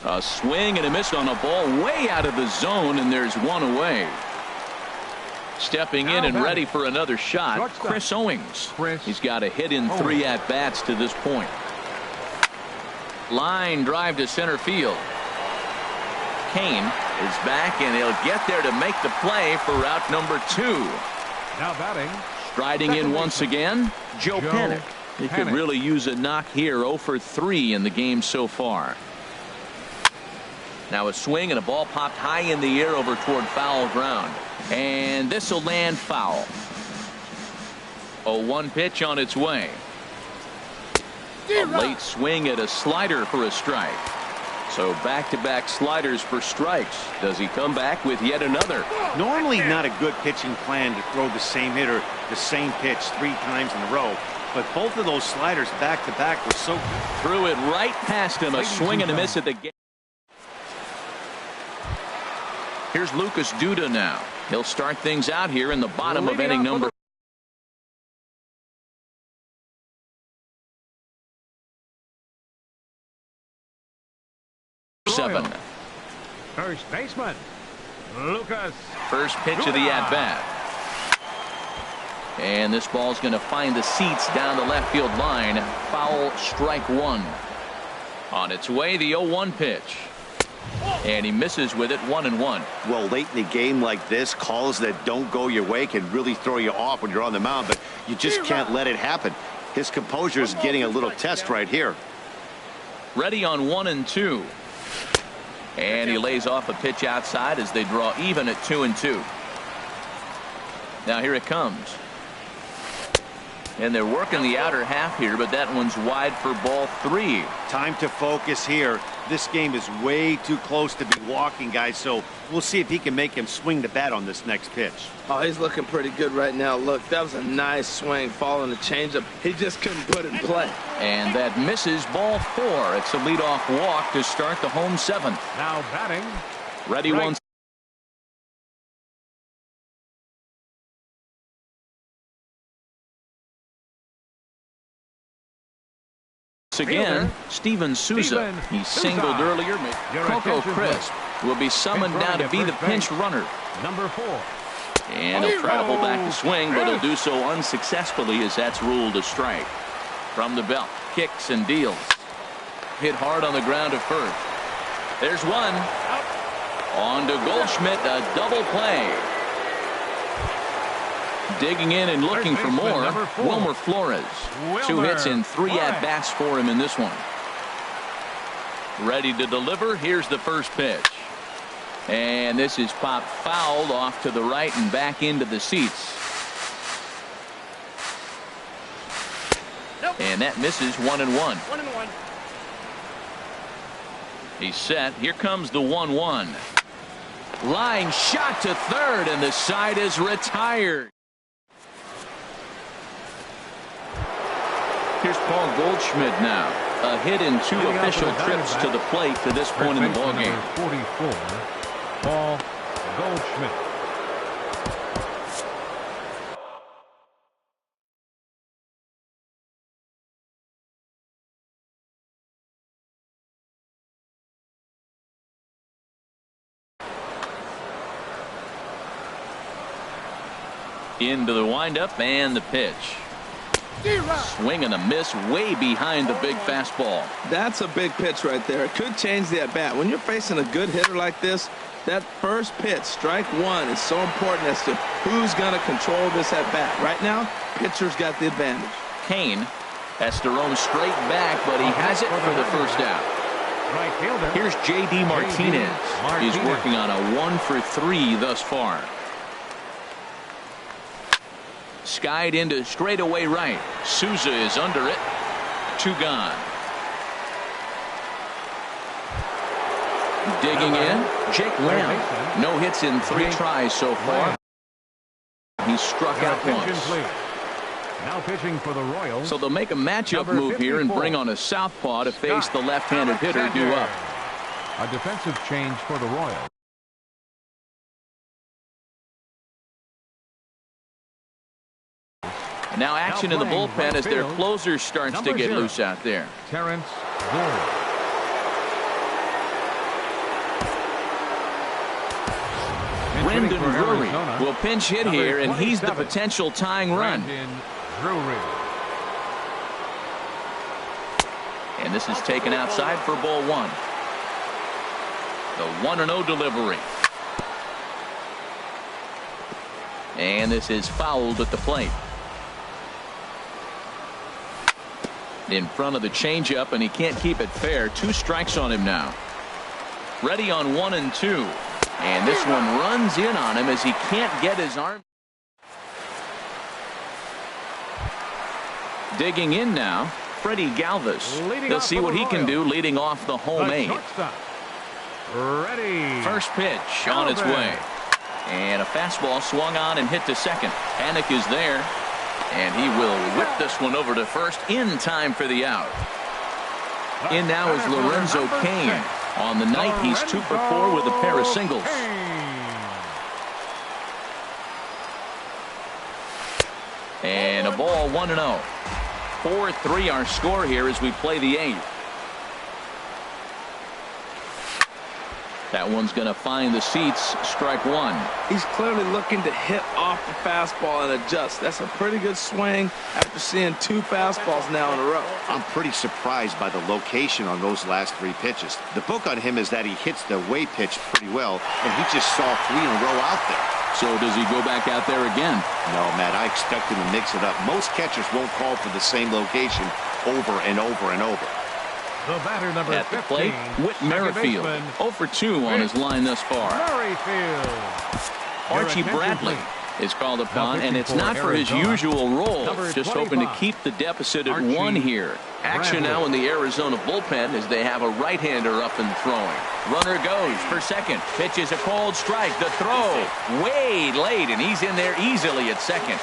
A swing and a miss on a ball way out of the zone, and there's 1 away. Stepping in and ready for another shot, Chris Owings. He's got a hit in 3 at-bats to this point. Line drive to center field. Kane is back, and he'll get there to make the play for route number 2. Now batting. Striding in once again, Joe Panik. He could really use a knock here. 0 for 3 in the game so far. Now a swing and a ball popped high in the air over toward foul ground. And this will land foul. A 1 pitch on its way. A late swing at a slider for a strike. So back-to-back sliders for strikes. Does he come back with yet another? Normally not a good pitching plan to throw the same hitter the same pitch 3 times in a row. But both of those sliders back-to-back were so good. Threw it right past him. A swing and a miss at the gate. Here's Lucas Duda now. He'll start things out here in the bottom of inning number 7. First baseman, Lucas. First pitch of the at-bat. And this ball's going to find the seats down the left field line. Foul, strike 1. On its way, the 0-1 pitch. And he misses with it, 1-1. Well, late in the game like this, calls that don't go your way can really throw you off when you're on the mound, but you just can't let it happen. His composure is getting a little test right here. Ready on 1-2. And he lays off a pitch outside as they draw even at 2-2. Now here it comes. And they're working the outer half here, but that one's wide for ball 3. Time to focus here. This game is way too close to be walking, guys, so we'll see if he can make him swing the bat on this next pitch. Oh, he's looking pretty good right now. Look, that was a nice swing, following the changeup. He just couldn't put it in play. And that misses, ball 4. It's a leadoff walk to start the home 7th. Now batting. Ready Right. once again, Steven Souza. He singled earlier. Coco Crisp will be summoned now to be the pinch runner. Number 4. And he'll try to hold back the swing, but he'll do so unsuccessfully as that's ruled a strike. From the belt, kicks and deals. Hit hard on the ground at first. There's one. On to Goldschmidt, a double play. Digging in and looking for more, Wilmer Flores. 2 hits and 3 at-bats for him in this one. Ready to deliver. Here's the first pitch. And this is popped fouled off to the right and back into the seats. And that misses, 1-1. He's set. Here comes the 1-1. Line shot to third, and the side is retired. Here's Paul Goldschmidt now. A hit in 2 official trips to the plate to this point in the ballgame. 44, Paul Goldschmidt. Into the windup and the pitch. Swing and a miss way behind the big fastball. That's a big pitch right there. It could change the at-bat. When you're facing a good hitter like this, that first pitch, strike one, is so important as to who's going to control this at-bat. Right now, pitcher's got the advantage. Kane has to roam straight back, but he has it for the first out. Right fielder. Here's J.D. Martinez. He's working on a 1-for-3 thus far. Skied into straightaway right. Souza is under it. 2 gone. Digging in, Jake Lamb. No hits in 3 tries so far. He struck out once. Now pitching for the Royals. So they'll make a matchup move here and bring on a southpaw to face the left-handed hitter due up. A defensive change for the Royals. And now action in the bullpen as their closer starts to get loose out there. Terrence Gore. Brendan Drury will pinch hit here, and he's the potential tying run. And this is taken outside for ball 1. The 1-0 delivery. And this is fouled at the plate. In front of the changeup, and he can't keep it fair. 2 strikes on him now. Ready on 1 and 2. And this one runs in on him as he can't get his arm. Digging in now, Freddie Galvis. They'll see what he can do leading off the home 8. Ready. First pitch on its way. And a fastball swung on and hit to second. Panic is there. And he will whip this one over to first in time for the out. In now is Lorenzo Cain. On the night, he's 2 for 4 with a pair of singles. And a ball 1-0. 4-3 our score here as we play the 8th. That one's going to find the seats. Strike 1. He's clearly looking to hit off the fastball and adjust. That's a pretty good swing after seeing 2 fastballs now in a row. I'm pretty surprised by the location on those last 3 pitches. The book on him is that he hits the way pitch pretty well, and he just saw 3 in a row out there. So does he go back out there again? No, Matt, I expect him to mix it up. Most catchers won't call for the same location over and over and over. The batter number at the 15, plate, Whit Merrifield. 0 for 2 on his line thus far. Archie Bradley is called upon, and it's not for his usual role. Just hoping to keep the deficit at 1 here. Action now in the Arizona bullpen as they have a right-hander up and throwing. Runner goes for second. Pitch is a cold strike. The throw way late, and he's in there easily at second.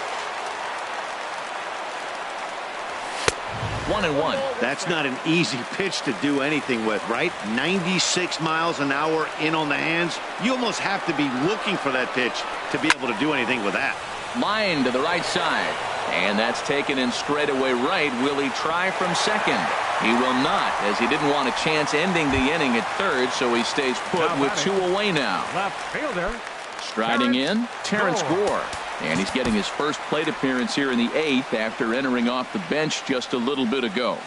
1-1. That's not an easy pitch to do anything with, right? 96 miles an hour in on the hands. You almost have to be looking for that pitch to be able to do anything with that. Line to the right side. And that's taken in straightaway right. Will he try from second? He will not, as he didn't want a chance ending the inning at third, so he stays put with 2 away now. Left fielder. Striding in, Terrence Gore. And he's getting his first plate appearance here in the 8th after entering off the bench just a little bit ago.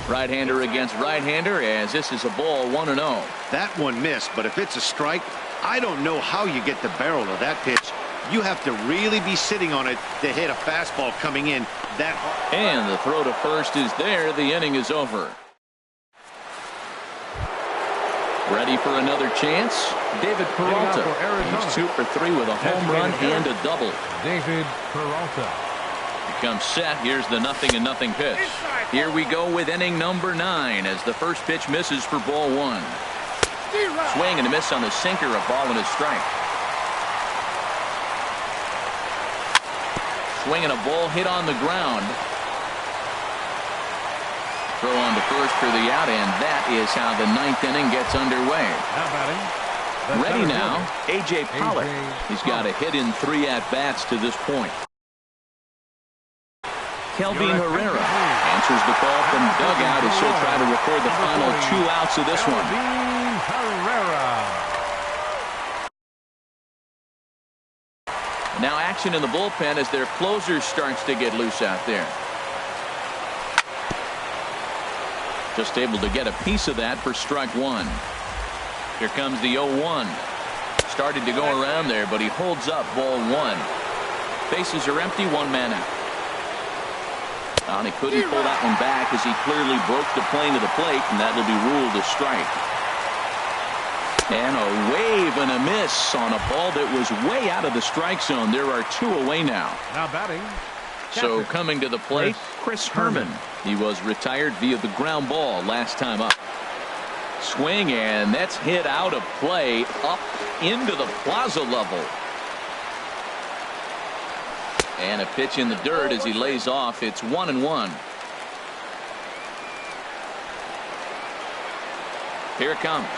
Right-hander against right-hander as this is a ball 1-0. That one missed, but if it's a strike, I don't know how you get the barrel of that pitch. You have to really be sitting on it to hit a fastball coming in that hard. And the throw to first is there. The inning is over. Ready for another chance? David Peralta. He's 2 for 3 with a home run and a double. David Peralta. Becomes set. Here's the 0-0 pitch. Here we go with inning number 9 as the first pitch misses for ball 1. Swing and a miss on the sinker. A ball and a strike. Swing and a ball hit on the ground. Throw on to first for the out, and that is how the 9th inning gets underway. Ready now, A.J. Pollock. He's got a hit in 3 at-bats to this point. Kelvin Herrera answers the call from dugout as he'll try to record the final 2 outs of this one. Now action in the bullpen as their closer starts to get loose out there. Just able to get a piece of that for strike one. Here comes the 0-1. Started to go around there, but he holds up ball one. Bases are empty, one man out. And he couldn't pull that one back as he clearly broke the plane to the plate, and that will be ruled a strike. And a wave and a miss on a ball that was way out of the strike zone. There are two away now. Now batting. So coming to the plate, Chris Herman. He was retired via the ground ball last time up. Swing, and that's hit out of play up into the plaza level. And a pitch in the dirt as he lays off. It's 1-1. Here it comes.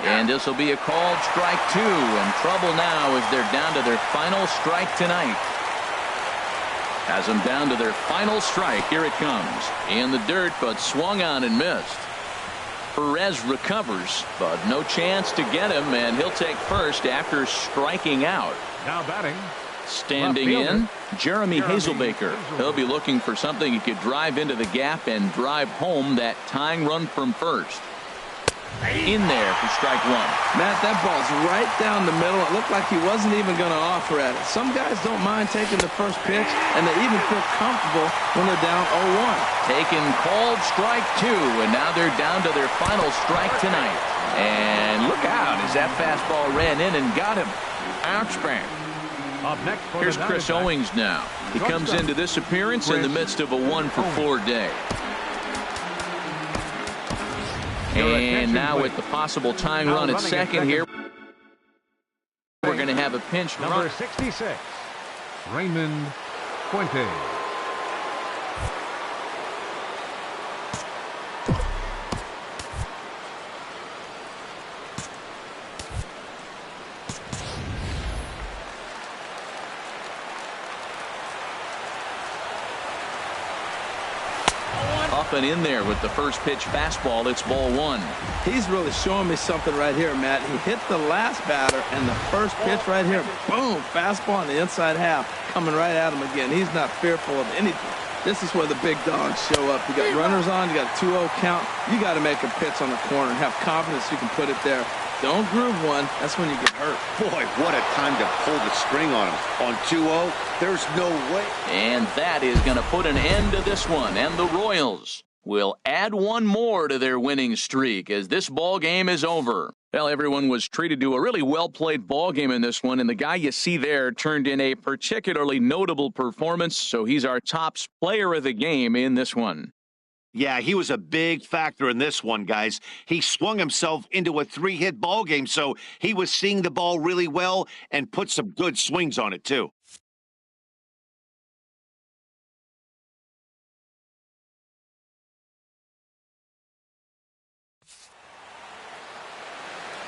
And this will be a called strike two. And trouble now as they're down to their final strike tonight. Has them down to their final strike. Here it comes. In the dirt, but swung on and missed. Perez recovers, but no chance to get him, and he'll take first after striking out. Now batting. Standing in, Jeremy Hazelbaker. He'll be looking for something he could drive into the gap and drive home that tying run from first. In there for strike one. Matt, that ball's right down the middle. It looked like he wasn't even going to offer at it. Some guys don't mind taking the first pitch, and they even feel comfortable when they're down 0-1. Taken called strike two, and now they're down to their final strike tonight. And look out as that fastball ran in and got him. Ouch, bang. Up next for Here's Chris Owings now. He comes into this appearance in the midst of a 1-for-4 day. And now with the possible tying run at second here, we're going to have a pinch number run. 66, Raymond Fuentes. Up and in there with the first pitch fastball. It's ball one. He's really showing me something right here, Matt. He hit the last batter, and the first pitch right here, boom, fastball on the inside half, coming right at him again. He's not fearful of anything. This is where the big dogs show up. You got runners on, you got a 2-0 count. You got to make a pitch on the corner and have confidence you can put it there. Don't groove one. That's when you get hurt. Boy, what a time to pull the string on him. On 2-0, there's no way. And that is going to put an end to this one. And the Royals will add one more to their winning streak as this ball game is over. Well, everyone was treated to a really well-played ball game in this one, and the guy you see there turned in a particularly notable performance, so he's our top player of the game in this one. Yeah, he was a big factor in this one, guys. He swung himself into a 3-hit ball game, so he was seeing the ball really well and put some good swings on it, too.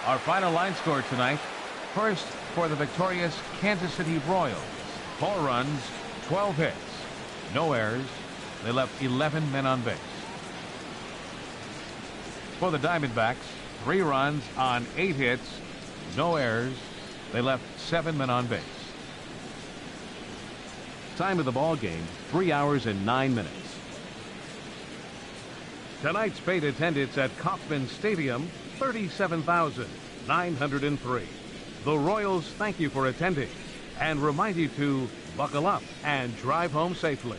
Our final line score tonight. First, for the victorious Kansas City Royals. 4 runs, 12 hits, no errors. They left 11 men on base. For the Diamondbacks, 3 runs on 8 hits, no errors. They left 7 men on base. Time of the ball game, 3 hours and 9 minutes. Tonight's paid attendance at Kauffman Stadium, 37,903. The Royals thank you for attending and remind you to buckle up and drive home safely.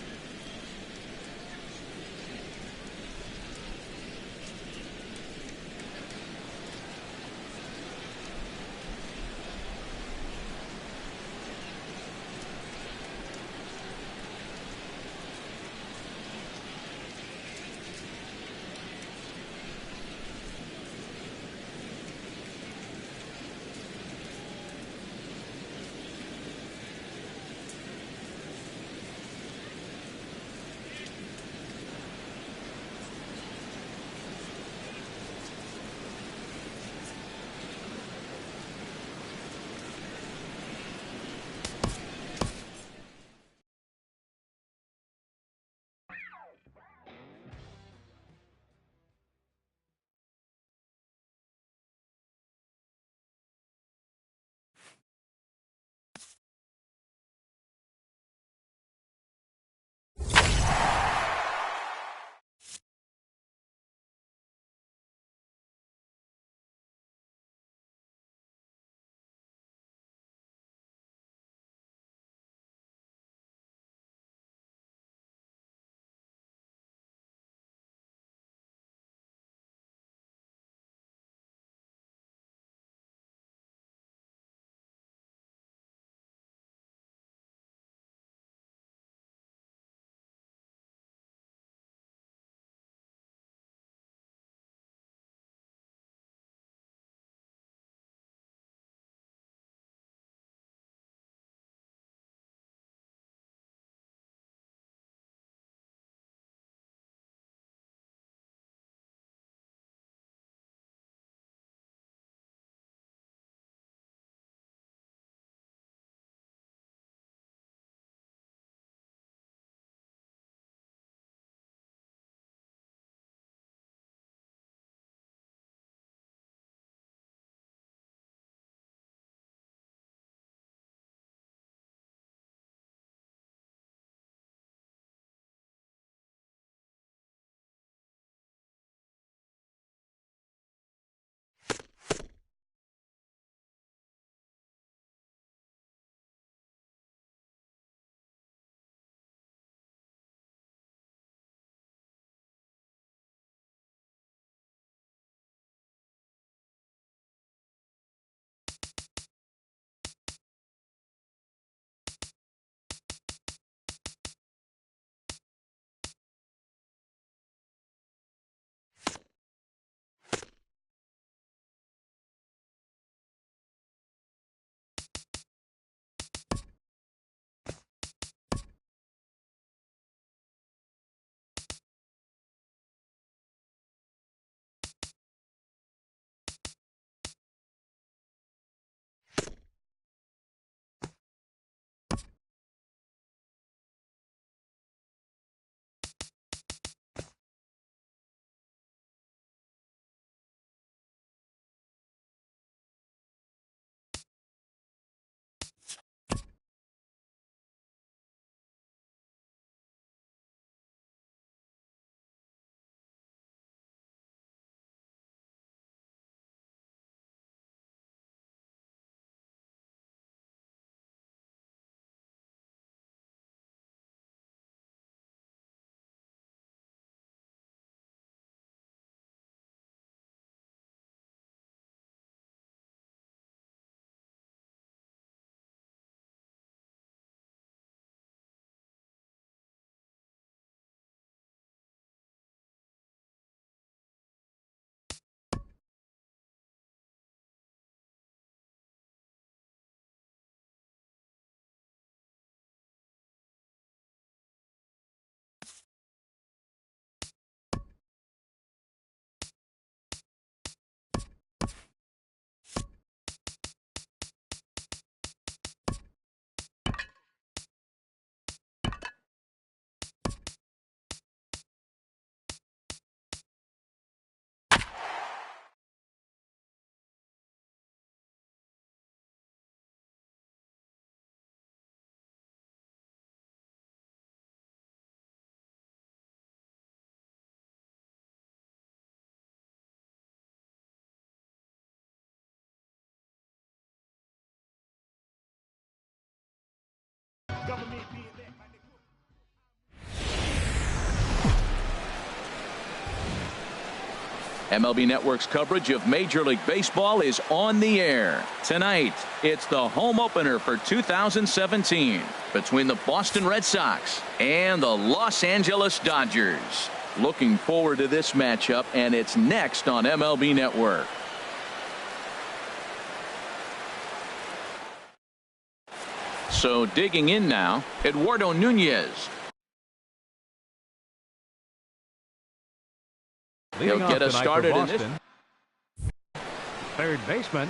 MLB Network's coverage of Major League Baseball is on the air. Tonight, it's the home opener for 2017 between the Boston Red Sox and the Los Angeles Dodgers. Looking forward to this matchup, and it's next on MLB Network. So digging in now, Eduardo Nunez. He'll get us started in this. Third baseman,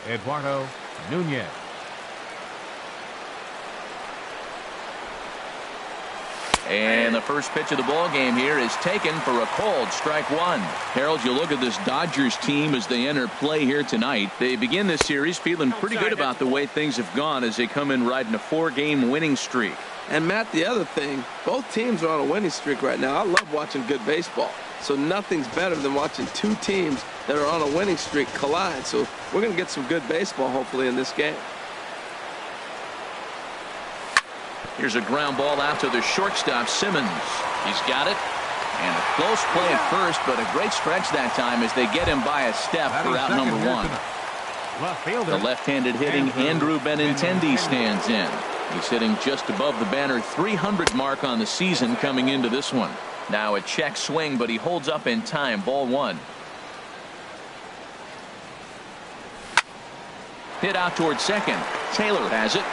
Eduardo Nunez. And the first pitch of the ball game here is taken for a called strike one. Harold, you look at this Dodgers team as they enter play here tonight. They begin this series feeling pretty good about the way things have gone as they come in riding a 4-game winning streak. And Matt, the other thing, both teams are on a winning streak right now. I love watching good baseball. So nothing's better than watching two teams that are on a winning streak collide. So we're going to get some good baseball hopefully in this game. Here's a ground ball out to the shortstop, Simmons. He's got it. And a close play at first, but a great stretch that time as they get him by a step for out number one. The left-handed hitting Andrew Benintendi stands in. He's hitting just above the banner 300 mark on the season coming into this one. Now a check swing, but he holds up in time. Ball one. Hit out toward second. Taylor has it.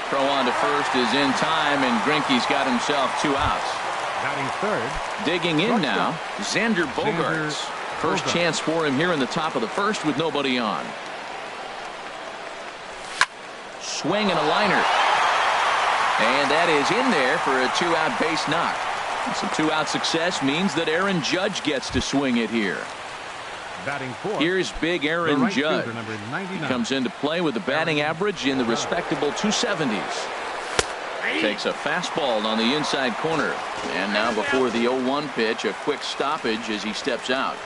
Throw on to first is in time, and Greinke's got himself 2 outs. Batting third. Digging in now, Xander Bogaerts. First chance for him here in the top of the first with nobody on. Swing and a liner. And that is in there for a 2-out base knock. Some 2-out success means that Aaron Judge gets to swing it here. Batting fourth. Here's big Aaron Judge. He comes into play with a batting average in the respectable 270s. Takes a fastball on the inside corner. And now before the 0-1 pitch, a quick stoppage as he steps out.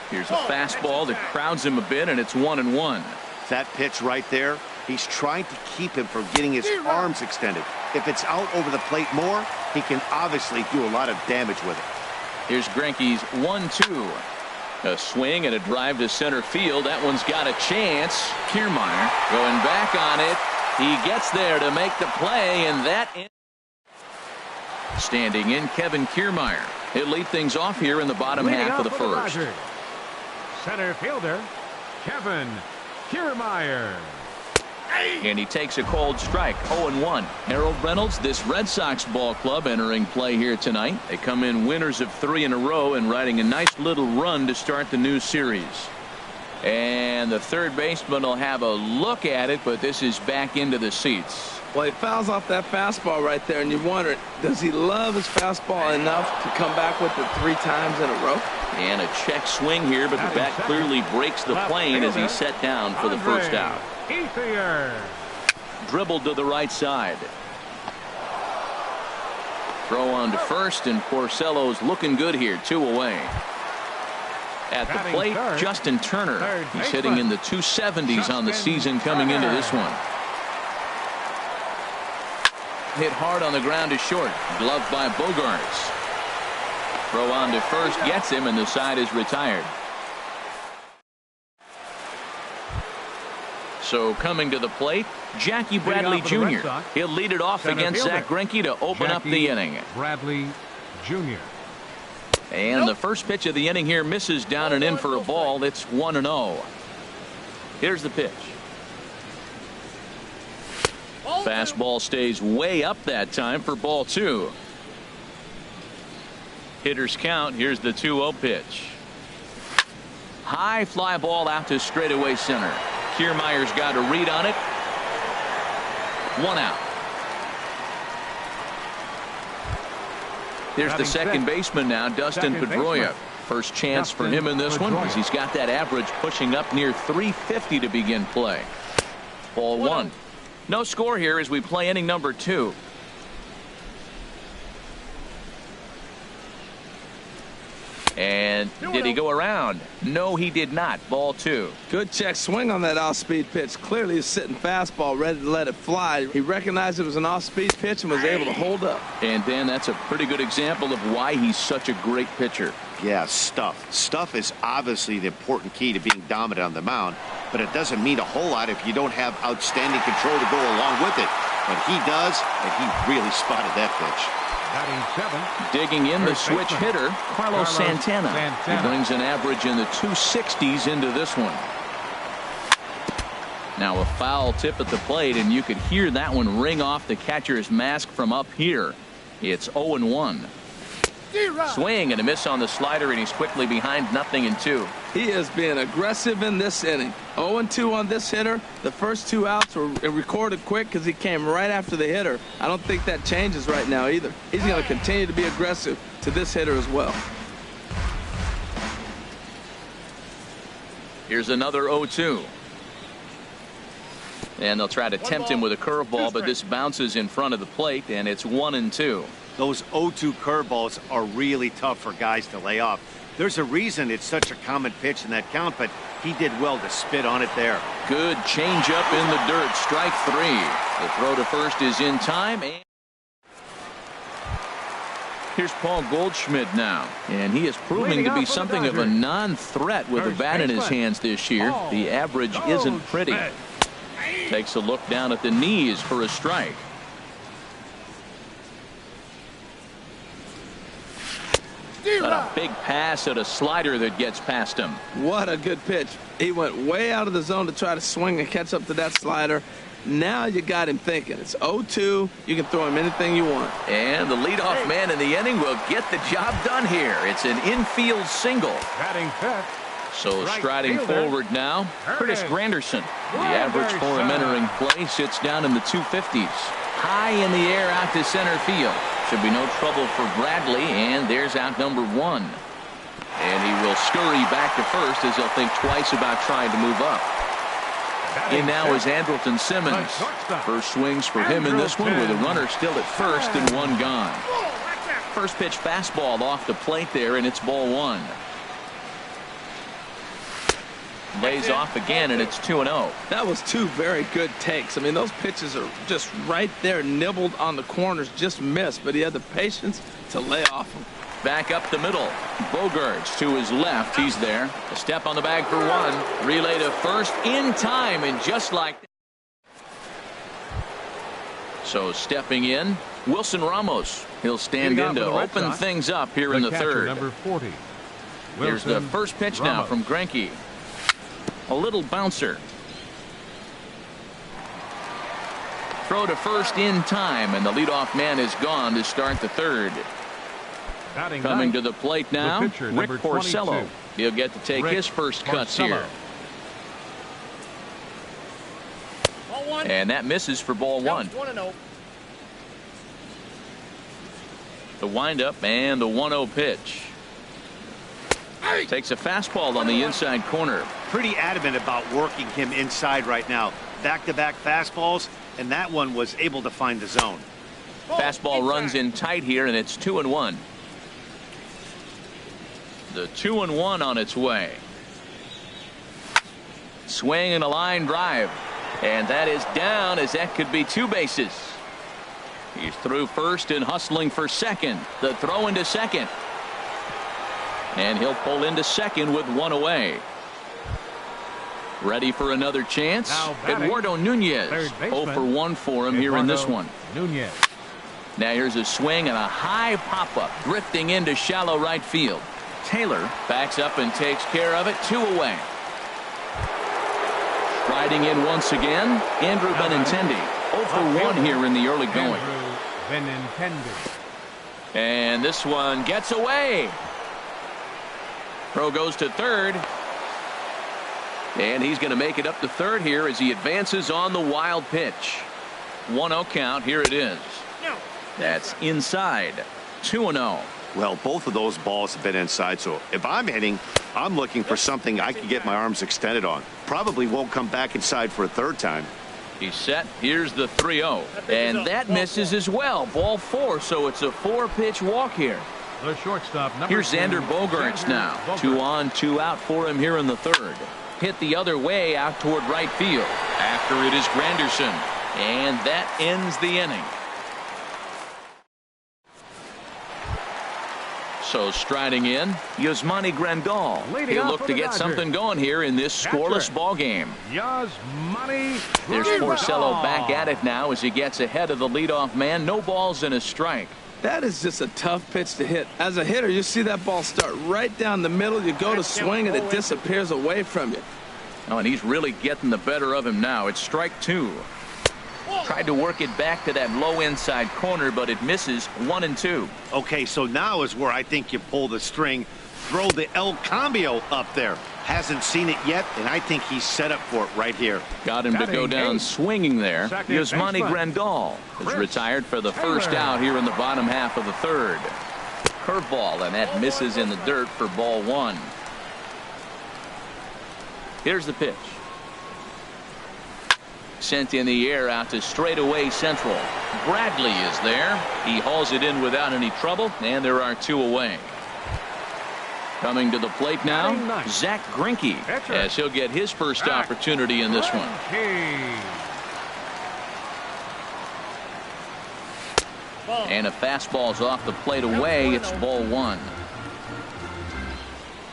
Here's a fastball that crowds him a bit, and it's 1-1. That pitch right there, he's trying to keep him from getting his arms extended. If it's out over the plate more, he can obviously do a lot of damage with it. Here's Greinke's 1-2. A swing and a drive to center field. That one's got a chance. Kiermaier going back on it. He gets there to make the play, and that standing in Kevin Kiermaier. He'll lead things off here in the bottom half of the first. Center fielder Kevin Kiermaier. And he takes a cold strike. 0-1. Harold Reynolds, this Red Sox ball club entering play here tonight. They come in winners of 3 in a row and riding a nice little run to start the new series. And the third baseman will have a look at it, but this is back into the seats. Well, he fouls off that fastball right there, and you wonder, does he love his fastball enough to come back with it 3 times in a row? And a check swing here, but the bat clearly breaks the plane as he's set down for the first out. Dribbled to the right side. Throw on to first, and Porcello's looking good here. 2 away. At the plate, Justin Turner. He's hitting in the 270s on the season coming into this one. Hit hard on the ground to short. Gloved by Bogaerts. Throw on to first, gets him, and the side is retired. So coming to the plate, Jackie Bradley Jr. He'll lead it off against Zach Greinke to open up the inning. Bradley Jr. And the first pitch of the inning here misses down and in for a ball. It's 1-0. Here's the pitch. Fastball stays way up that time for ball 2. Hitters count. Here's the 2-0 pitch. High fly ball out to straightaway center. Kiermaier's got a read on it. 1 out. Here's the second baseman now, Dustin Pedroia. First chance for him in this one as he's got that average pushing up near 350 to begin play. Ball 1. No score here as we play inning number 2. And did he go around? No, he did not. Ball 2. Good check swing on that off-speed pitch. Clearly he's sitting fastball, ready to let it fly. He recognized it was an off-speed pitch and was able to hold up. And Dan, that's a pretty good example of why he's such a great pitcher. Yeah, stuff. Stuff is obviously the important key to being dominant on the mound, but it doesn't mean a whole lot if you don't have outstanding control to go along with it. But he does, and he really spotted that pitch. Digging in the switch hitter, Carlos Santana. He brings an average in the 260s into this one. Now a foul tip at the plate, and you could hear that one ring off the catcher's mask from up here. It's 0-1. Swing and a miss on the slider, and he's quickly behind 0-2. He is being aggressive in this inning. 0-2 on this hitter. The first 2 outs were recorded quick because he came right after the hitter. I don't think that changes right now either. He's going to continue to be aggressive to this hitter as well. Here's another 0-2. And they'll try to tempt him with a curveball, but this bounces in front of the plate, and it's 1-2. Those 0-2 curveballs are really tough for guys to lay off. There's a reason it's such a common pitch in that count, but he did well to spit on it there. Good changeup in the dirt. Strike 3. The throw to first is in time. And here's Paul Goldschmidt now, and he is proving to be something of a non-threat with the bat in his hands this year. The average isn't pretty. Takes a look down at the knees for a strike. But a big pass at a slider that gets past him. What a good pitch. He went way out of the zone to try to swing and catch up to that slider. Now you got him thinking. It's 0-2. You can throw him anything you want. And the leadoff man in the inning will get the job done here. It's an infield single. So striding forward now, Curtis Granderson. The average for him entering play sits down in the 250s. High in the air out to center field. Should be no trouble for Bradley, and there's out number 1. And he will scurry back to first as he'll think twice about trying to move up. In now is Andrelton Simmons. First swings for him in this one with a runner still at first and 1 gone. First pitch fastball off the plate there, and it's ball 1. Lays off again, and it's 2-0. That was 2 very good takes. I mean, those pitches are just right there, nibbled on the corners, just missed, but he had the patience to lay off them. Back up the middle. Bogarts to his left. He's there. A step on the bag for 1. Relay to first in time, and just like that. So stepping in, Wilson Ramos. He'll stand in to open things up here in the third. Number 40. Here's the first pitch now from Greinke. A little bouncer. Throw to first in time, and the leadoff man is gone to start the third. Coming to the plate now, Rick Porcello. He'll get to take his first cuts here. And that misses for ball 1. The windup and the 1-0 pitch. Takes a fastball on the inside corner. Pretty adamant about working him inside right now. Back-to-back fastballs, and that one was able to find the zone. Fastball runs in tight here, and it's 2-1. The 2-1 on its way. Swing and a line drive. And that is down, as that could be 2 bases. He's through first and hustling for second. The throw into second. And he'll pull into second with 1 away. Ready for another chance. Eduardo Nunez. 0 for 1 for him here in this one. Nunez. Now here's a swing and a high pop-up drifting into shallow right field. Taylor backs up and takes care of it. 2 away. Riding in once again, Andrew Benintendi. 0 for 1 here in the early going. And this one gets away. Throw goes to third. And he's going to make it up to third here as he advances on the wild pitch. 1-0 count. Here it is. That's inside. 2-0. Well, both of those balls have been inside, so if I'm hitting, I'm looking for something I can get my arms extended on. Probably won't come back inside for a third time. He's set. Here's the 3-0. And that misses as well. Ball 4, so it's a 4-pitch walk here. The shortstop, number Here's 2, Xander Bogaerts now. 2 on, 2 out for him here in the third. Hit the other way out toward right field. After it is Granderson. And that ends the inning. So striding in, Yasmani Grandal. He'll look to get something going here in this scoreless ball game. Yasmani There's Porcello back at it now as he gets ahead of the leadoff man. No balls and a strike. That is just a tough pitch to hit. As a hitter, you see that ball start right down the middle. You go to swing and it disappears away from you. Oh, and he's really getting the better of him now. It's strike 2. Tried to work it back to that low inside corner, but it misses. 1-2. Okay, so now is where I think you pull the string. Throw the El Cambio up there. Hasn't seen it yet, and I think he's set up for it right here. Got him to go down swinging there. Yasmani Grandal is retired for the first out here in the bottom half of the third. Curveball, and that misses in the dirt for ball 1. Here's the pitch. Sent in the air out to straightaway central. Bradley is there. He hauls it in without any trouble, and there are 2 away. Coming to the plate now, Zach Greinke, as he'll get his first opportunity in this one. And a fastball's off the plate away. It's ball 1.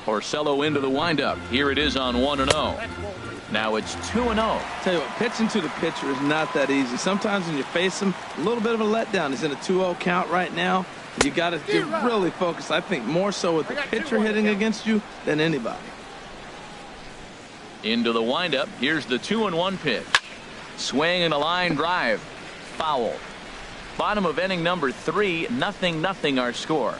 Porcello into the windup. Here it is on 1-0. Now it's 2-0. Tell you what, pitching to the pitcher is not that easy. Sometimes when you face him, a little bit of a letdown. He's in a 2-0 count right now. You got to get really focused. I think more so with the pitcher hitting against you than anybody. Into the windup. Here's the 2-1 pitch. Swing and a line drive. Foul. Bottom of inning number 3. 0-0 our score.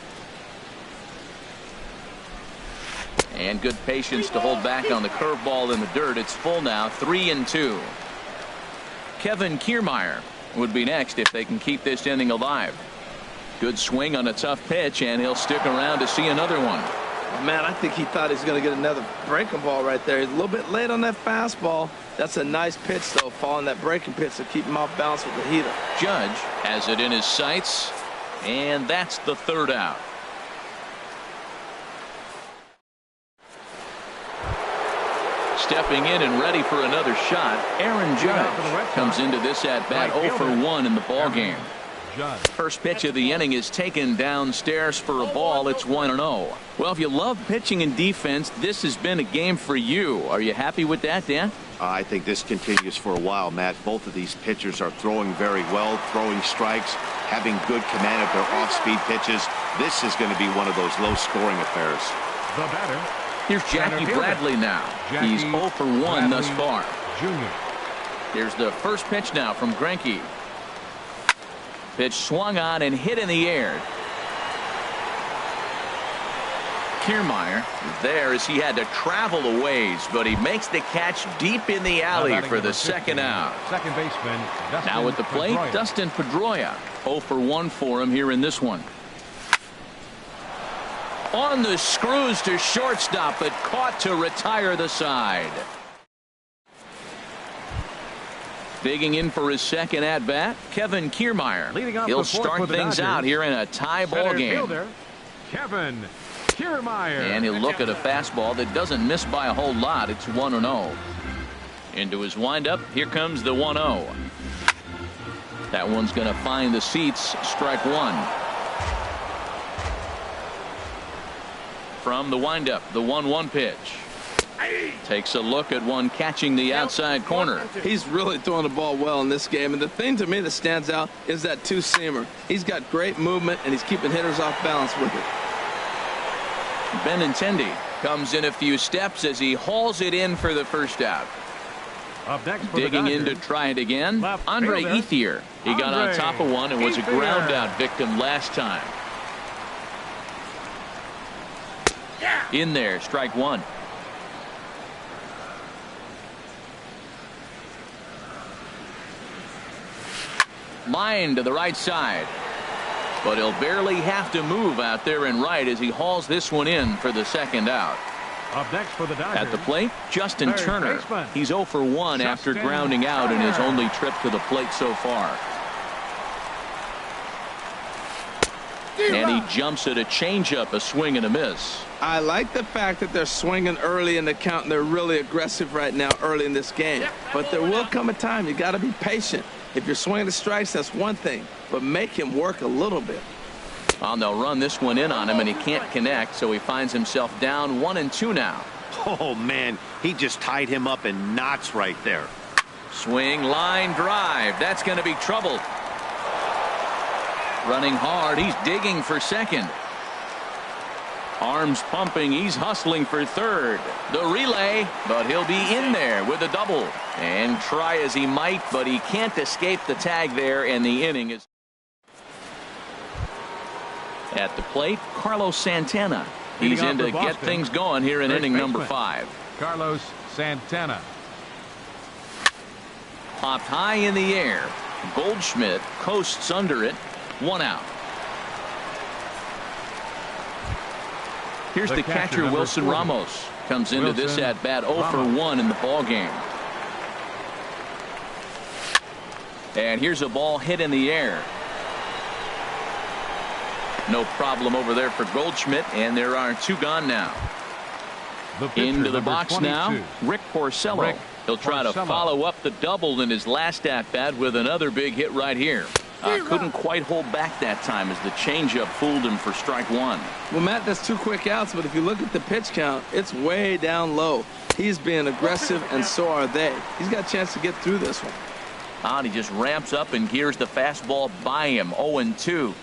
And good patience to hold back on the curveball in the dirt. It's full now. 3-2. Kevin Kiermaier would be next if they can keep this inning alive. Good swing on a tough pitch, and he'll stick around to see another one. Oh, man, I think he thought he was going to get another breaking ball right there. He's a little bit late on that fastball. That's a nice pitch, though, following that breaking pitch to keep him off balance with the heater. Judge has it in his sights, and that's the third out. Stepping in and ready for another shot, Aaron Judge comes into this at-bat 0 for 1 in the ball game. First pitch of the inning is taken downstairs for a ball. It's 1-0. Well, if you love pitching and defense, this has been a game for you. Are you happy with that, Dan? I think this continues for a while, Matt. Both of these pitchers are throwing very well, throwing strikes, having good command of their off-speed pitches. This is going to be one of those low-scoring affairs. The batter. Here's Jackie Bradley now. He's 0 for 1 thus far. Jr. Here's the first pitch now from Greinke. Pitch swung on and hit in the air. Kiermaier there as he had to travel a ways, but he makes the catch deep in the alley for the second out. Second baseman. Now at the plate, Dustin Pedroia. 0 for 1 for him here in this one. On the screws to shortstop, but caught to retire the side. Digging in for his second at-bat, Kevin Kiermaier. He'll start things out here in a tie ball game. Kevin Kiermaier. And he'll look at a fastball that doesn't miss by a whole lot. It's 1-0. Into his windup, here comes the 1-0. That one's going to find the seats. Strike 1. From the windup, the 1-1 pitch. Takes a look at one catching the outside corner. He's really throwing the ball well in this game, and the thing to me that stands out is that two-seamer. He's got great movement, and he's keeping hitters off balance with it. Benintendi comes in a few steps as he hauls it in for the first out. Up next for digging in to try it again. Andre Ethier. He got on top of one and was a ground out victim last time. In there, strike 1. Line to the right side. But he'll barely have to move out there and right as he hauls this one in for the second out. Up next for the Dodgers. At the plate, Justin Turner. He's 0 for 1 after grounding out in his only trip to the plate so far. And he jumps at a changeup, a swing and a miss. I like the fact that they're swinging early in the count, and they're really aggressive right now early in this game. But there will come a time you got to be patient. If you're swinging the strikes, that's one thing, but make him work a little bit. Well, they'll run this one in on him, and he can't connect, so he finds himself down 1-2 now. Oh, man, he just tied him up in knots right there. Swing, line, drive. That's going to be trouble. Running hard. He's digging for second. Arms pumping. He's hustling for third. The relay, but he'll be in there with a double. And try as he might, but he can't escape the tag there, and the inning is. At the plate, Carlos Santana. He's in to get things going here in inning number 5. Carlos Santana. Popped high in the air. Goldschmidt coasts under it. 1 out. Here's the catcher Wilson Ramos. Comes into this at bat 0 for 1 in the ball game. And here's a ball hit in the air. No problem over there for Goldschmidt, and there are 2 gone now. Into the box 22. Now, Rick Porcello. He'll try to follow up the double in his last at-bat with another big hit right here. Couldn't quite hold back that time as the changeup fooled him for strike 1. Well, Matt, that's 2 quick outs, but if you look at the pitch count, it's way down low. He's being aggressive, and so are they. He's got a chance to get through this one. And he just ramps up and gears the fastball by him. 0-2.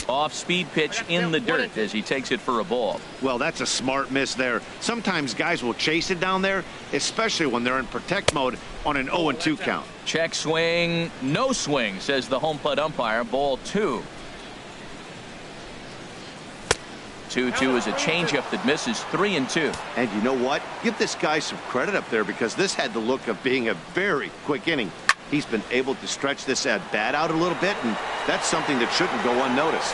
Off-speed pitch in the dirt as he takes it for a ball. Well, that's a smart miss there. Sometimes guys will chase it down there, especially when they're in protect mode on an 0-2 count. Check swing, no swing, says the home plate umpire. Ball 2. 2-2 is a changeup that misses. 3-2. And you know what? Give this guy some credit up there because this had the look of being a very quick inning. He's been able to stretch this at bat out a little bit, and that's something that shouldn't go unnoticed.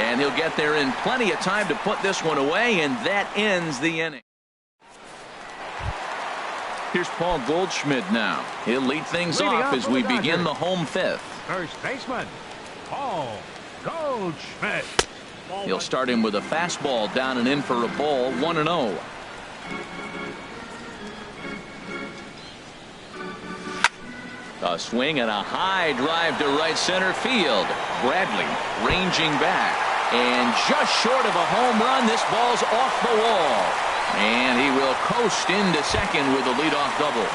And he'll get there in plenty of time to put this one away, and that ends the inning. Here's Paul Goldschmidt now. He'll lead things off as we begin the home 5th. First baseman, Paul Goldschmidt. He'll start him with a fastball down and in for a ball. 1-0. A swing and a high drive to right center field. Bradley ranging back. And just short of a home run, this ball's off the wall. And he will coast into second with a leadoff double.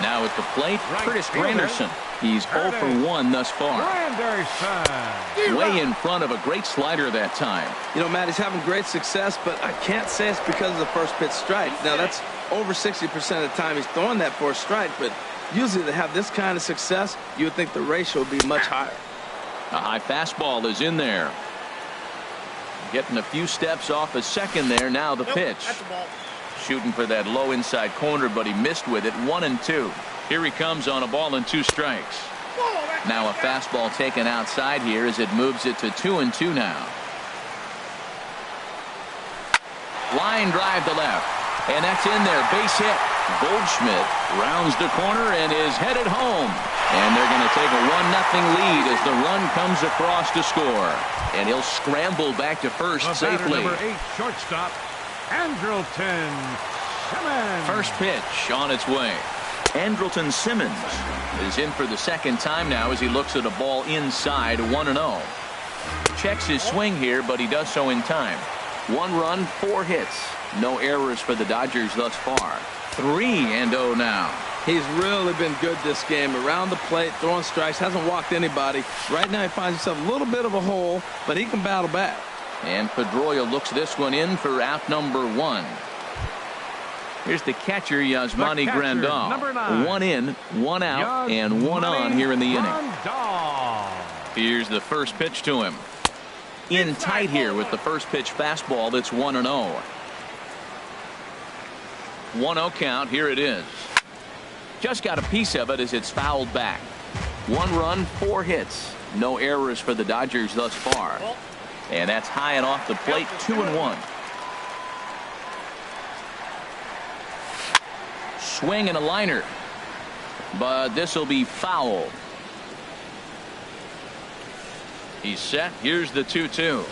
Now at the plate, Curtis Granderson. He's 0 for 1 thus far. Way in front of a great slider that time. You know, Matt, he's having great success, but I can't say it's because of the first pitch strike. Now, that's over 60% of the time he's throwing that for a strike, but usually to have this kind of success, you would think the ratio would be much higher. A high fastball is in there. Getting a few steps off a second there. Now the pitch. Shooting for that low inside corner, but he missed with it. 1-2. Here he comes on a ball and 2 strikes. Now a fastball taken outside here as it moves it to 2-2 now. Line drive to left. And that's in there. Base hit. Goldschmidt rounds the corner and is headed home. And they're going to take a 1-0 lead as the run comes across to score. And he'll scramble back to first safely. Number 8, shortstop, Andrelton Simmons. First pitch on its way. Andrelton Simmons is in for the second time now as he looks at a ball inside. 1-0. Checks his swing here, but he does so in time. 1 run, 4 hits. No errors for the Dodgers thus far. 3-0 now. He's really been good this game. Around the plate, throwing strikes, hasn't walked anybody. Right now he finds himself a little bit of a hole, but he can battle back. And Pedroia looks this one in for out number 1. Here's the catcher, Yasmani Grandal. 1 in, 1 out, and 1 on here in the inning. Here's the first pitch to him. In tight here with the first pitch fastball. That's 1-0. 1-0 count. Here it is. Just got a piece of it as it's fouled back. 1 run, 4 hits. No errors for the Dodgers thus far. And that's high and off the plate. 2-1. Swing and a liner. But this will be foul. He's set. Here's the 2-2.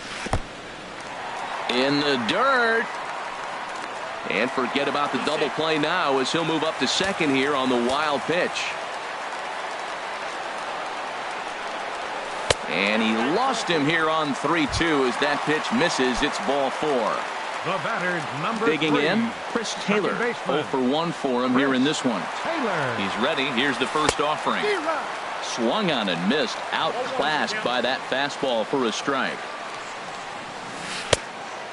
In the dirt. And forget about the double play now as he'll move up to second here on the wild pitch. And he lost him here on 3-2 as that pitch misses. It's ball 4. The batter, number Digging 3. in, Chris Taylor. 0 for 1 for him here in this one. Taylor. He's ready. Here's the first offering. Swung on and missed. Outclassed by that fastball for a strike.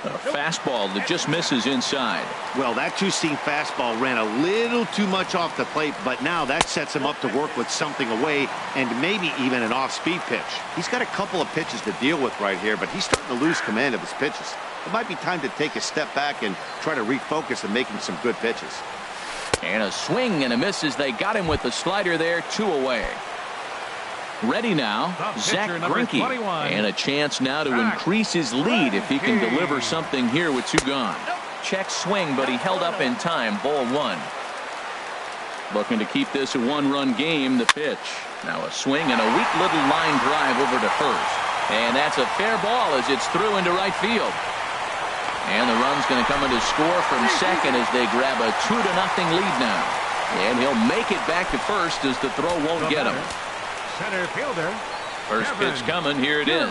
A fastball that just misses inside. Well, that two-seam fastball ran a little too much off the plate, but now that sets him up to work with something away and maybe even an off-speed pitch. He's got a couple of pitches to deal with right here, but he's starting to lose command of his pitches. It might be time to take a step back and try to refocus and making some good pitches. And a swing and a miss as they got him with the slider there. 2 away. Ready now, Zach Greinke, and a chance now to increase his lead if he can deliver something here with 2 gone. Check swing, but he held up in time. Ball 1. Looking to keep this a 1-run game. The pitch. Now a swing and a weak little line drive over to first. And that's a fair ball as it's through into right field. And the run's going to come in to score from second as they grab a 2-0 lead now. And he'll make it back to first as the throw won't get him. Center fielder. First pitch coming. Here it is.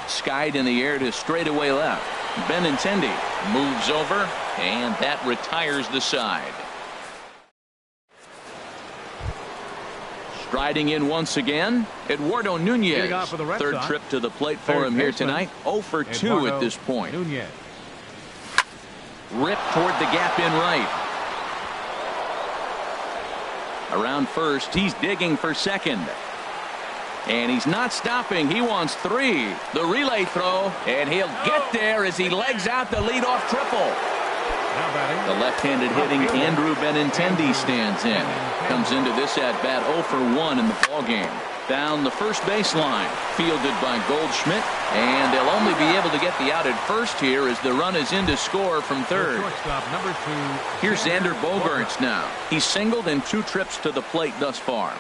Skied in the air to straightaway left. Benintendi moves over, and that retires the side. Striding in once again, Eduardo Nunez. Third trip to the plate for him here tonight. 0 for 2 at this point. Ripped toward the gap in right. Around first, he's digging for second. And he's not stopping. He wants 3. The relay throw, and he'll get there as he legs out the leadoff triple. The left-handed hitting Andrew Benintendi stands in. Comes into this at-bat 0 for 1 in the ballgame. Down the first baseline, fielded by Goldschmidt, and they'll only be able to get the out at first here as the run is in to score from third. Here's Xander Bogaerts now. He's singled in 2 trips to the plate thus far.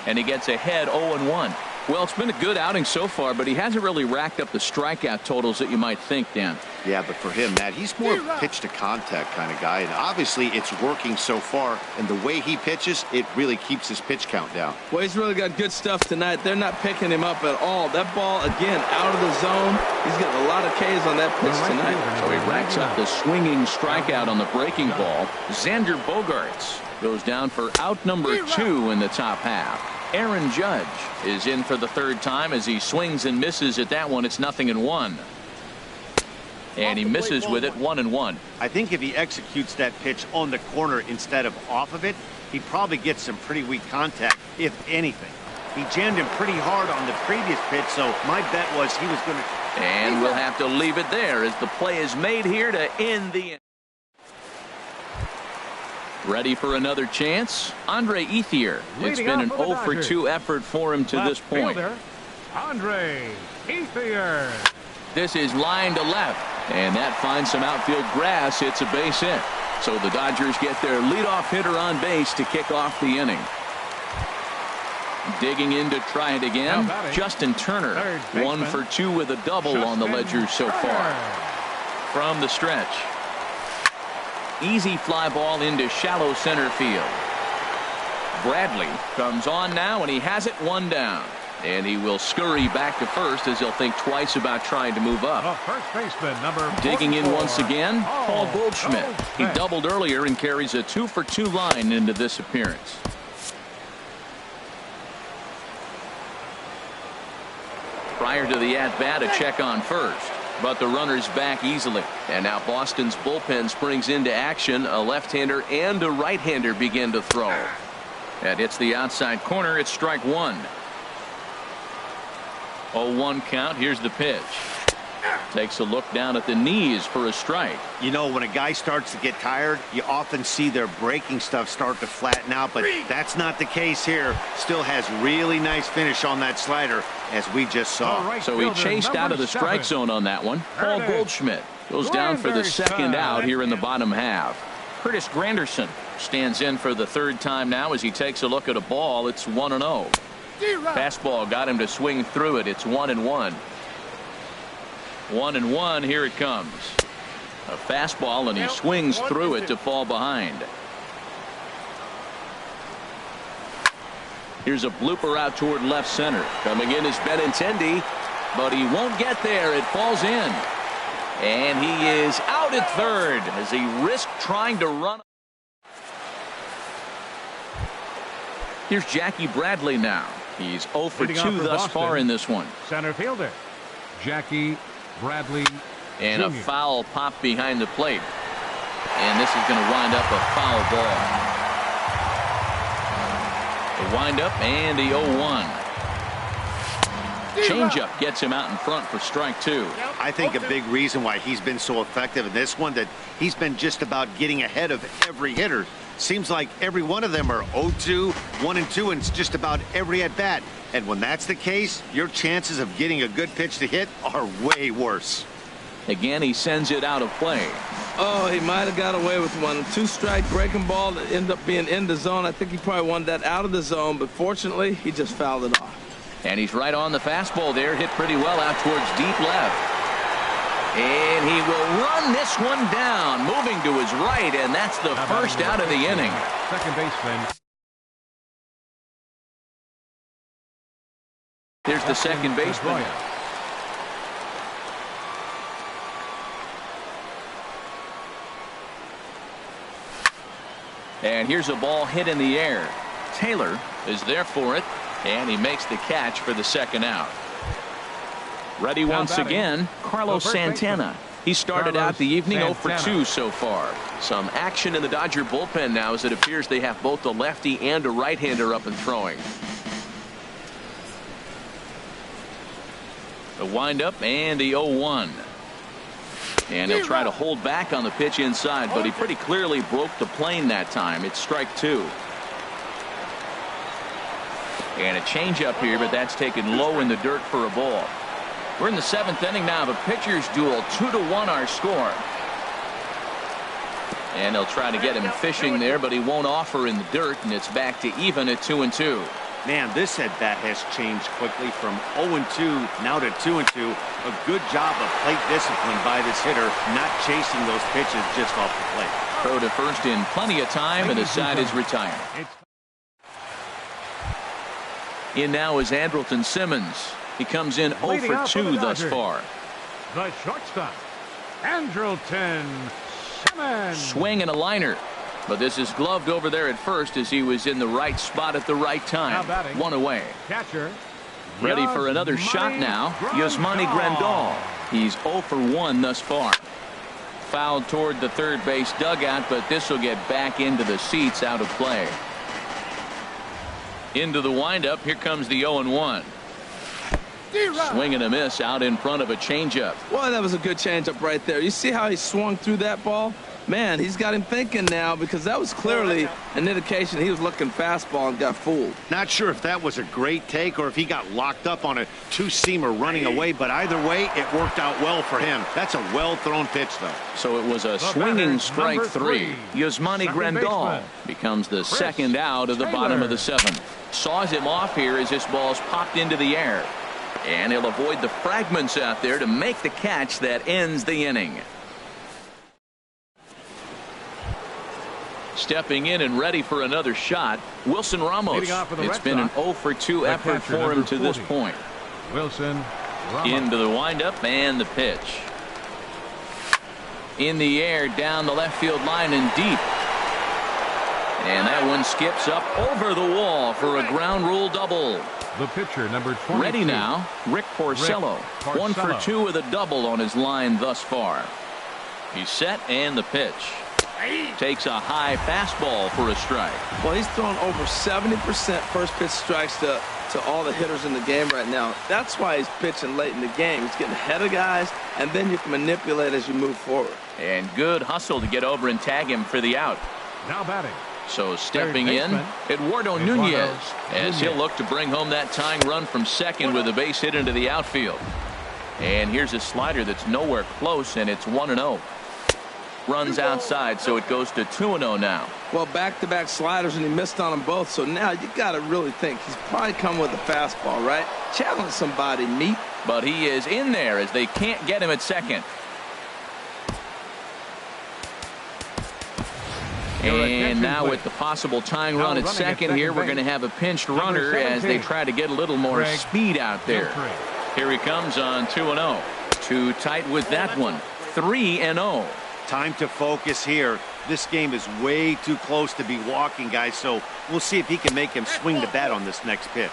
And he gets ahead 0-1. Well, it's been a good outing so far, but he hasn't really racked up the strikeout totals that you might think, Dan. Yeah, but for him, Matt, he's more of a pitch-to-contact kind of guy, and obviously it's working so far, and the way he pitches, it really keeps his pitch count down. Well, he's really got good stuff tonight. They're not picking him up at all. That ball, again, out of the zone. He's getting a lot of Ks on that pitch tonight. So he racks up the swinging strikeout on the breaking ball. Xander Bogaerts goes down for out number 2 in the top half. Aaron Judge is in for the 3rd time as he swings and misses at that one. It's 0-1. And he misses with it 1-1. I think if he executes that pitch on the corner instead of off of it, he probably gets some pretty weak contact, if anything. He jammed him pretty hard on the previous pitch, so my bet was he was going to... And we'll have to leave it there as the play is made here to end the inning. Ready for another chance? Andre Ethier. It's been an 0 for 2 effort for him to this point. Andre Ethier. This is line to left, and that finds some outfield grass. It's a base hit. So the Dodgers get their leadoff hitter on base to kick off the inning. Digging in to try it again. Justin Turner. 1 for 2 with a double on the ledger so far. From the stretch. Easy fly ball into shallow center field. Bradley comes on now, and he has it 1 down. And he will scurry back to first as he'll think twice about trying to move up. First baseman, number Digging in once again, Paul Goldschmidt. He doubled earlier and carries a 2 for 2 line into this appearance. Prior to the at-bat, a check on first. But the runner's back easily. And now Boston's bullpen springs into action. A left-hander and a right-hander begin to throw. That hits the outside corner. It's strike 1. 0-1 count. Here's the pitch. Takes a look down at the knees for a strike. You know, when a guy starts to get tired, you often see their breaking stuff start to flatten out, but that's not the case here. Still has really nice finish on that slider, as we just saw. So he chased out of the strike zone on that one. Paul Goldschmidt goes down for the 2nd out here in the bottom half. Curtis Granderson stands in for the 3rd time now as he takes a look at a ball. It's 1-0. Fastball got him to swing through it. It's 1-1. 1-1. Here it comes. A fastball, and he swings through it to fall behind. Here's a blooper out toward left center. Coming in is Benintendi, but he won't get there. It falls in. And he is out at third as he risked trying to run. Here's Jackie Bradley now. He's 0 for 2 thus far in this one. Center fielder Jackie Bradley And Jr. a foul pop behind the plate. And this is going to wind up a foul ball. The windup and the 0-1. Changeup gets him out in front for strike 2. I think a big reason why he's been so effective in this one, that he's been just about getting ahead of every hitter. Seems like every one of them are 0-2, 1-2, and it's just about every at bat. And when that's the case, your chances of getting a good pitch to hit are way worse. Again, he sends it out of play. Oh, he might have got away with one. 2-strike breaking ball that ended up being in the zone. I think he probably wanted that out of the zone, but fortunately, he just fouled it off. And he's right on the fastball there. Hit pretty well out towards deep left. And he will run this one down, moving to his right, and that's the first out of the inning. Second baseman. Here's the second baseman. And here's a ball hit in the air. Taylor is there for it, and he makes the catch for the second out. Ready once again, Carlos Santana. He started out the evening 0 for 2 so far. Some action in the Dodger bullpen now, as it appears they have both a lefty and a right-hander up and throwing. The windup and the 0-1. And he'll try to hold back on the pitch inside, but he pretty clearly broke the plane that time. It's strike 2. And a changeup here, but that's taken low in the dirt for a ball. We're in the 7th inning now of a pitcher's duel. 2-1 our score. And they'll try to get him fishing there, but he won't offer in the dirt, and it's back to even at 2-2. Man, this at bat has changed quickly from 0-2 now to 2-2. A good job of plate discipline by this hitter, not chasing those pitches just off the plate. Throw to first in plenty of time, and the side is retired. In now is Andrelton Simmons. He comes in 0 for 2 thus far. The shortstop, Andrelton Simmons. Swing and a liner. But this is gloved over there at first as he was in the right spot at the right time. One away. Catcher. Ready for another shot now. Yasmani Grandal. He's 0 for 1 thus far. Fouled toward the third base dugout, but this will get back into the seats out of play. Into the windup. Here comes the 0-1. Swing and a miss out in front of a changeup. Well, that was a good changeup right there. You see how he swung through that ball? Man, he's got him thinking now, because that was clearly an indication he was looking fastball and got fooled. Not sure if that was a great take or if he got locked up on a two-seamer running away, but either way, it worked out well for him. That's a well-thrown pitch, though. So it was a swinging strike 3. Yasmani Grandal becomes the second out of the bottom of the 7th. Saws him off here as this ball's popped into the air. And he'll avoid the fragments out there to make the catch that ends the inning. Stepping in and ready for another shot, Wilson Ramos. It's been an 0 for 2 effort for him to this point. Wilson Ramos. Into the windup and the pitch. In the air, down the left field line and deep. And that one skips up over the wall for a ground rule double. The pitcher, number 22. Ready now, Rick Porcello. 1 for 2 with a double on his line thus far. He's set and the pitch. Takes a high fastball for a strike. Well, he's thrown over 70% first pitch strikes to all the hitters in the game right now. That's why he's pitching late in the game. He's getting ahead of guys, and then you can manipulate as you move forward. And good hustle to get over and tag him for the out. Now batting. So stepping in, Eduardo Nunez, as he'll look to bring home that tying run from second with a base hit into the outfield. And here's a slider that's nowhere close, and it's 1-0. Runs outside, so it goes to 2-0 now. Well, back-to-back sliders, and he missed on them both. So now you got to really think he's probably coming with a fastball, right? Challenge somebody, meet. But he is in there as they can't get him at second. And now with the possible tying run at second here, we're going to have a pinched runner as they try to get a little more speed out there. Here he comes on 2-0. Too tight with that one. 3-0. Time to focus here. This game is way too close to be walking, guys, so we'll see if he can make him swing the bat on this next pitch.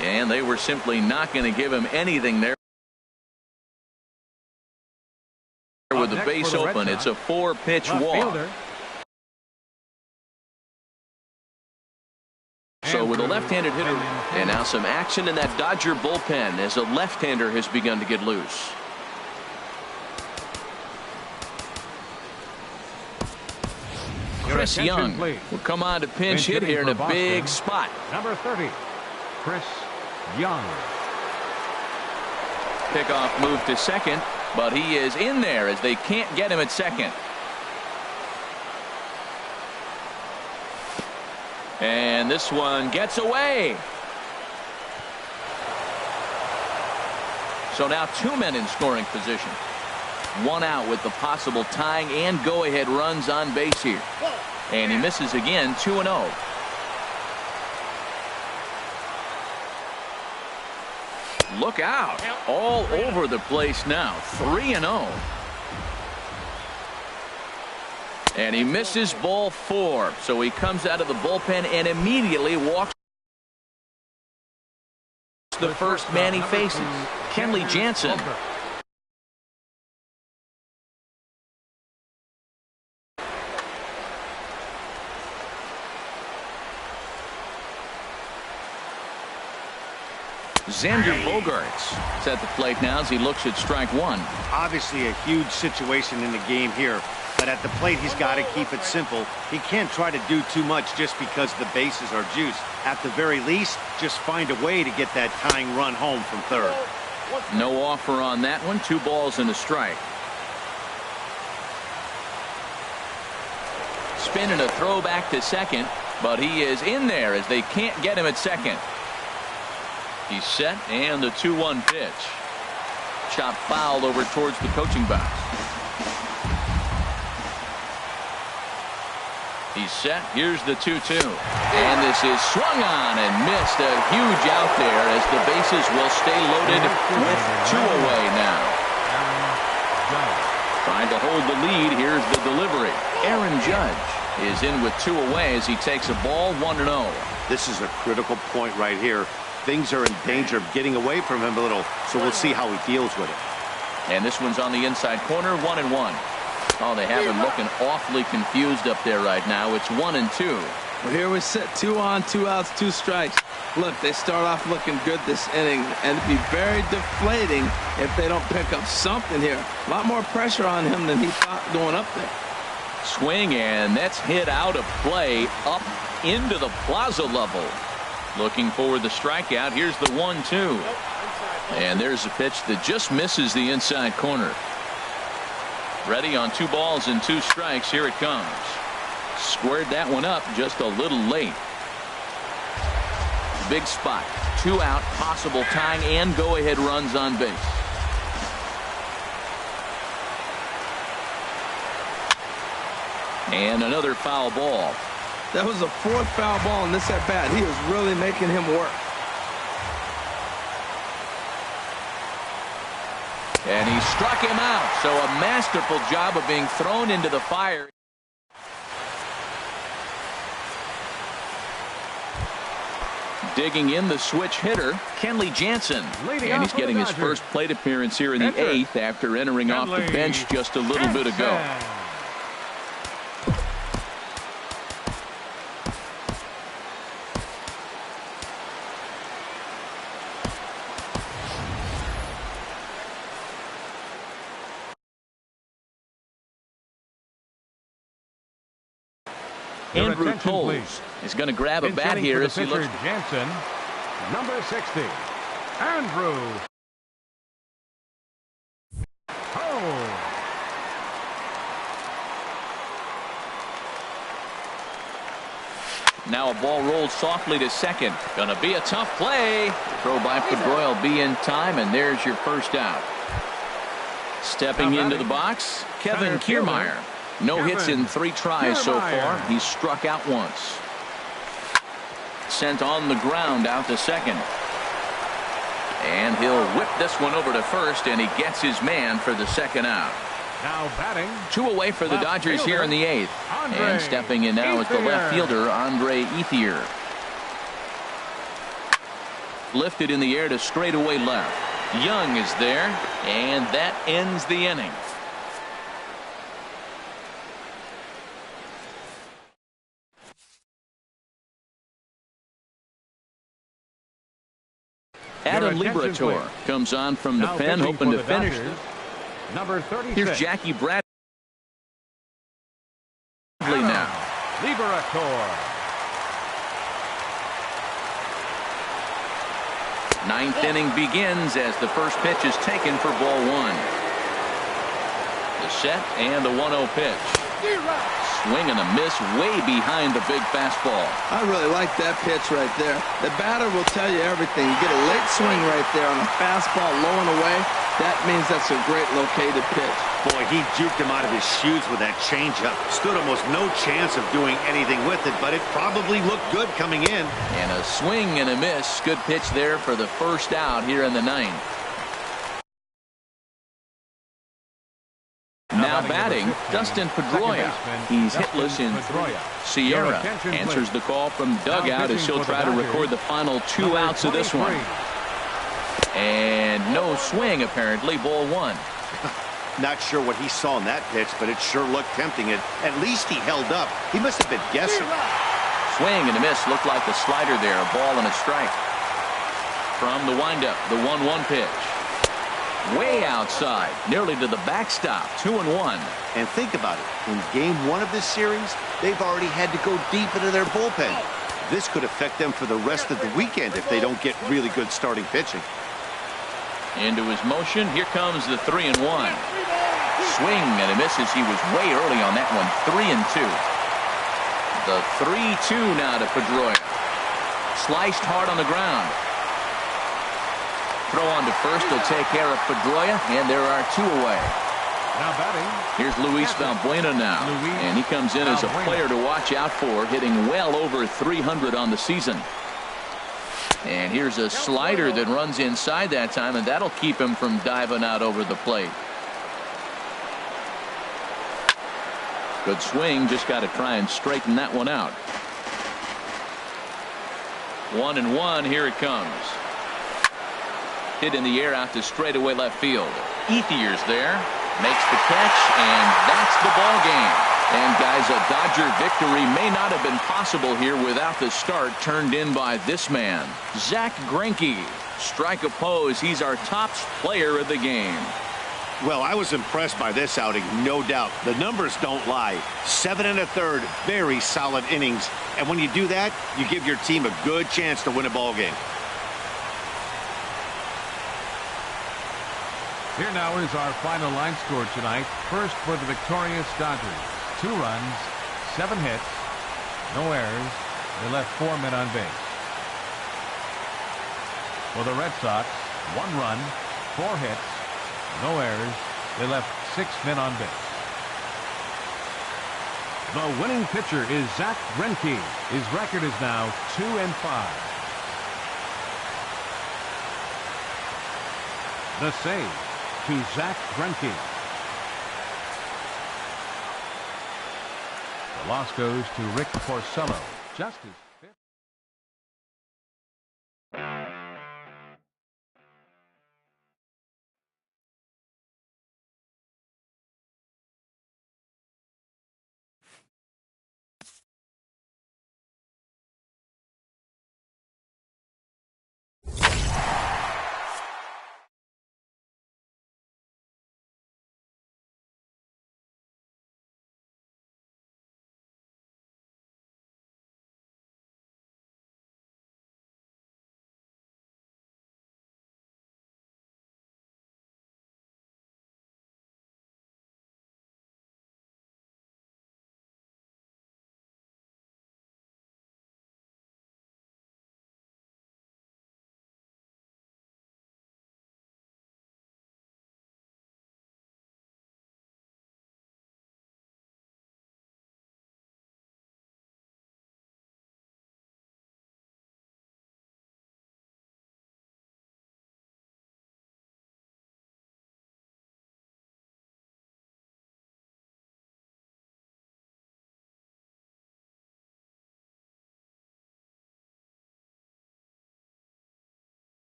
Yeah, and they were simply not going to give him anything there. With the base open, it's a 4-pitch walk. So with a left-handed hitter, and now some action in that Dodger bullpen as a left-hander has begun to get loose. Chris Young will come on to pinch hit here in a big spot. Number 30, Chris Young. Pickoff move to second, but he is in there as they can't get him at second. And this one gets away. So now 2 men in scoring position. 1 out with the possible tying and go-ahead runs on base here. And he misses again, 2-0. Look out. All over the place now. 3-0. And he misses ball 4. So he comes out of the bullpen and immediately walks the first man he faces, Kenley Jansen. Xander Bogaerts is at the plate now as he looks at strike 1. Obviously a huge situation in the game here, but at the plate he's got to keep it simple. He can't try to do too much just because the bases are juiced. At the very least, just find a way to get that tying run home from third. No offer on that one. 2 balls and a strike. Spin and a throw back to second, but he is in there as they can't get him at second. He's set, and the 2-1 pitch. Chop foul over towards the coaching box. He's set. Here's the 2-2. And this is swung on and missed. A huge out there as the bases will stay loaded with 2 away now. Trying to hold the lead. Here's the delivery. Aaron Judge is in with 2 away as he takes a ball 1-0. This is a critical point right here. Things are in danger of getting away from him a little, so we'll see how he deals with it. And this one's on the inside corner, 1-1. Oh, they have him looking awfully confused up there right now. It's 1-2. Well, here we sit, 2 on, 2 outs, 2 strikes. Look, they start off looking good this inning, and it'd be very deflating if they don't pick up something here. A lot more pressure on him than he thought going up there. Swing, and that's hit out of play up into the plaza level. Looking for the strikeout. Here's the 1-2. And there's a pitch that just misses the inside corner. Ready on 2 balls and 2 strikes. Here it comes. Squared that one up just a little late. Big spot. 2 out, possible tying and go-ahead runs on base. And another foul ball. That was the 4th foul ball in this at bat. He was really making him work. And he struck him out. So a masterful job of being thrown into the fire. Digging in the switch hitter, Kenley Jansen. And he's getting his first plate appearance here in the 8th after entering off the bench just a little bit ago. Andrew Coles is going to grab a bat here as he looks. Jansen, number 60, Andrew Coles. Now a ball rolled softly to second. Gonna be a tough play. Throw by Pedroia will be in time, and there's your first out. Stepping into the box, Kevin Kiermaier. No hits in 3 tries so far. He's struck out once. Sent on the ground out to second. And he'll whip this one over to first, and he gets his man for the second out. Now batting. 2 away for the Dodgers here in the 8th. And stepping in now is the left fielder, Andre Ethier. Lifted in the air to straightaway left. Young is there, and that ends the inning. Adam Liberator comes on from the pen, hoping to finish. Number 36. Here's Jackie Bradley now. Liberator. 9th inning begins as the first pitch is taken for ball 1. The set and the 1-0 pitch. Swing and a miss way behind the big fastball. I really like that pitch right there. The batter will tell you everything. You get a late swing right there on a fastball low and away. That means that's a great located pitch. Boy, he juked him out of his shoes with that changeup. Stood almost no chance of doing anything with it, but it probably looked good coming in. And a swing and a miss. Good pitch there for the first out here in the 9th. Now batting, Dustin Pedroia. He's hitless in 3. Sierra answers the call from dugout as he'll try to record the final 2 outs of this one. And no swing, apparently, ball 1. Not sure what he saw in that pitch, but it sure looked tempting. At least he held up. He must have been guessing. Swing and a miss. Looked like the slider there. A ball and a strike. From the windup, the 1-1 pitch. Way outside, nearly to the backstop. 2-1. And think about it. In game 1 of this series, they've already had to go deep into their bullpen. This could affect them for the rest of the weekend if they don't get really good starting pitching. Into his motion. Here comes the 3-1. Swing and a miss as he was way early on that one. 3-2. The 3-2 now to Pedroia. Sliced hard on the ground. Throw on to first. He'll take care of Pedroia, and there are 2 away. Now batting. Here's Luis Valbuena now, and he comes in as a player to watch out for, hitting well over 300 on the season. And here's a slider that runs inside that time, and that'll keep him from diving out over the plate. Good swing, just got to try and straighten that one out. 1-1, here it comes. Hit in the air out to straightaway left field. Ethier's there, makes the catch, and that's the ball game. And guys, a Dodger victory may not have been possible here without the start turned in by this man, Zach Greinke. Strike a pose. He's our top player of the game. Well, I was impressed by this outing, no doubt. The numbers don't lie. 7 1/3, very solid innings. And when you do that, you give your team a good chance to win a ball game. Here now is our final line score tonight. First for the victorious Dodgers. 2 runs, 7 hits, no errors. They left 4 men on base. For the Red Sox, 1 run, 4 hits, no errors. They left 6 men on base. The winning pitcher is Zach Greinke. His record is now 2-5. The save to Zach Greinke. The loss goes to Rick Porcello. Justice.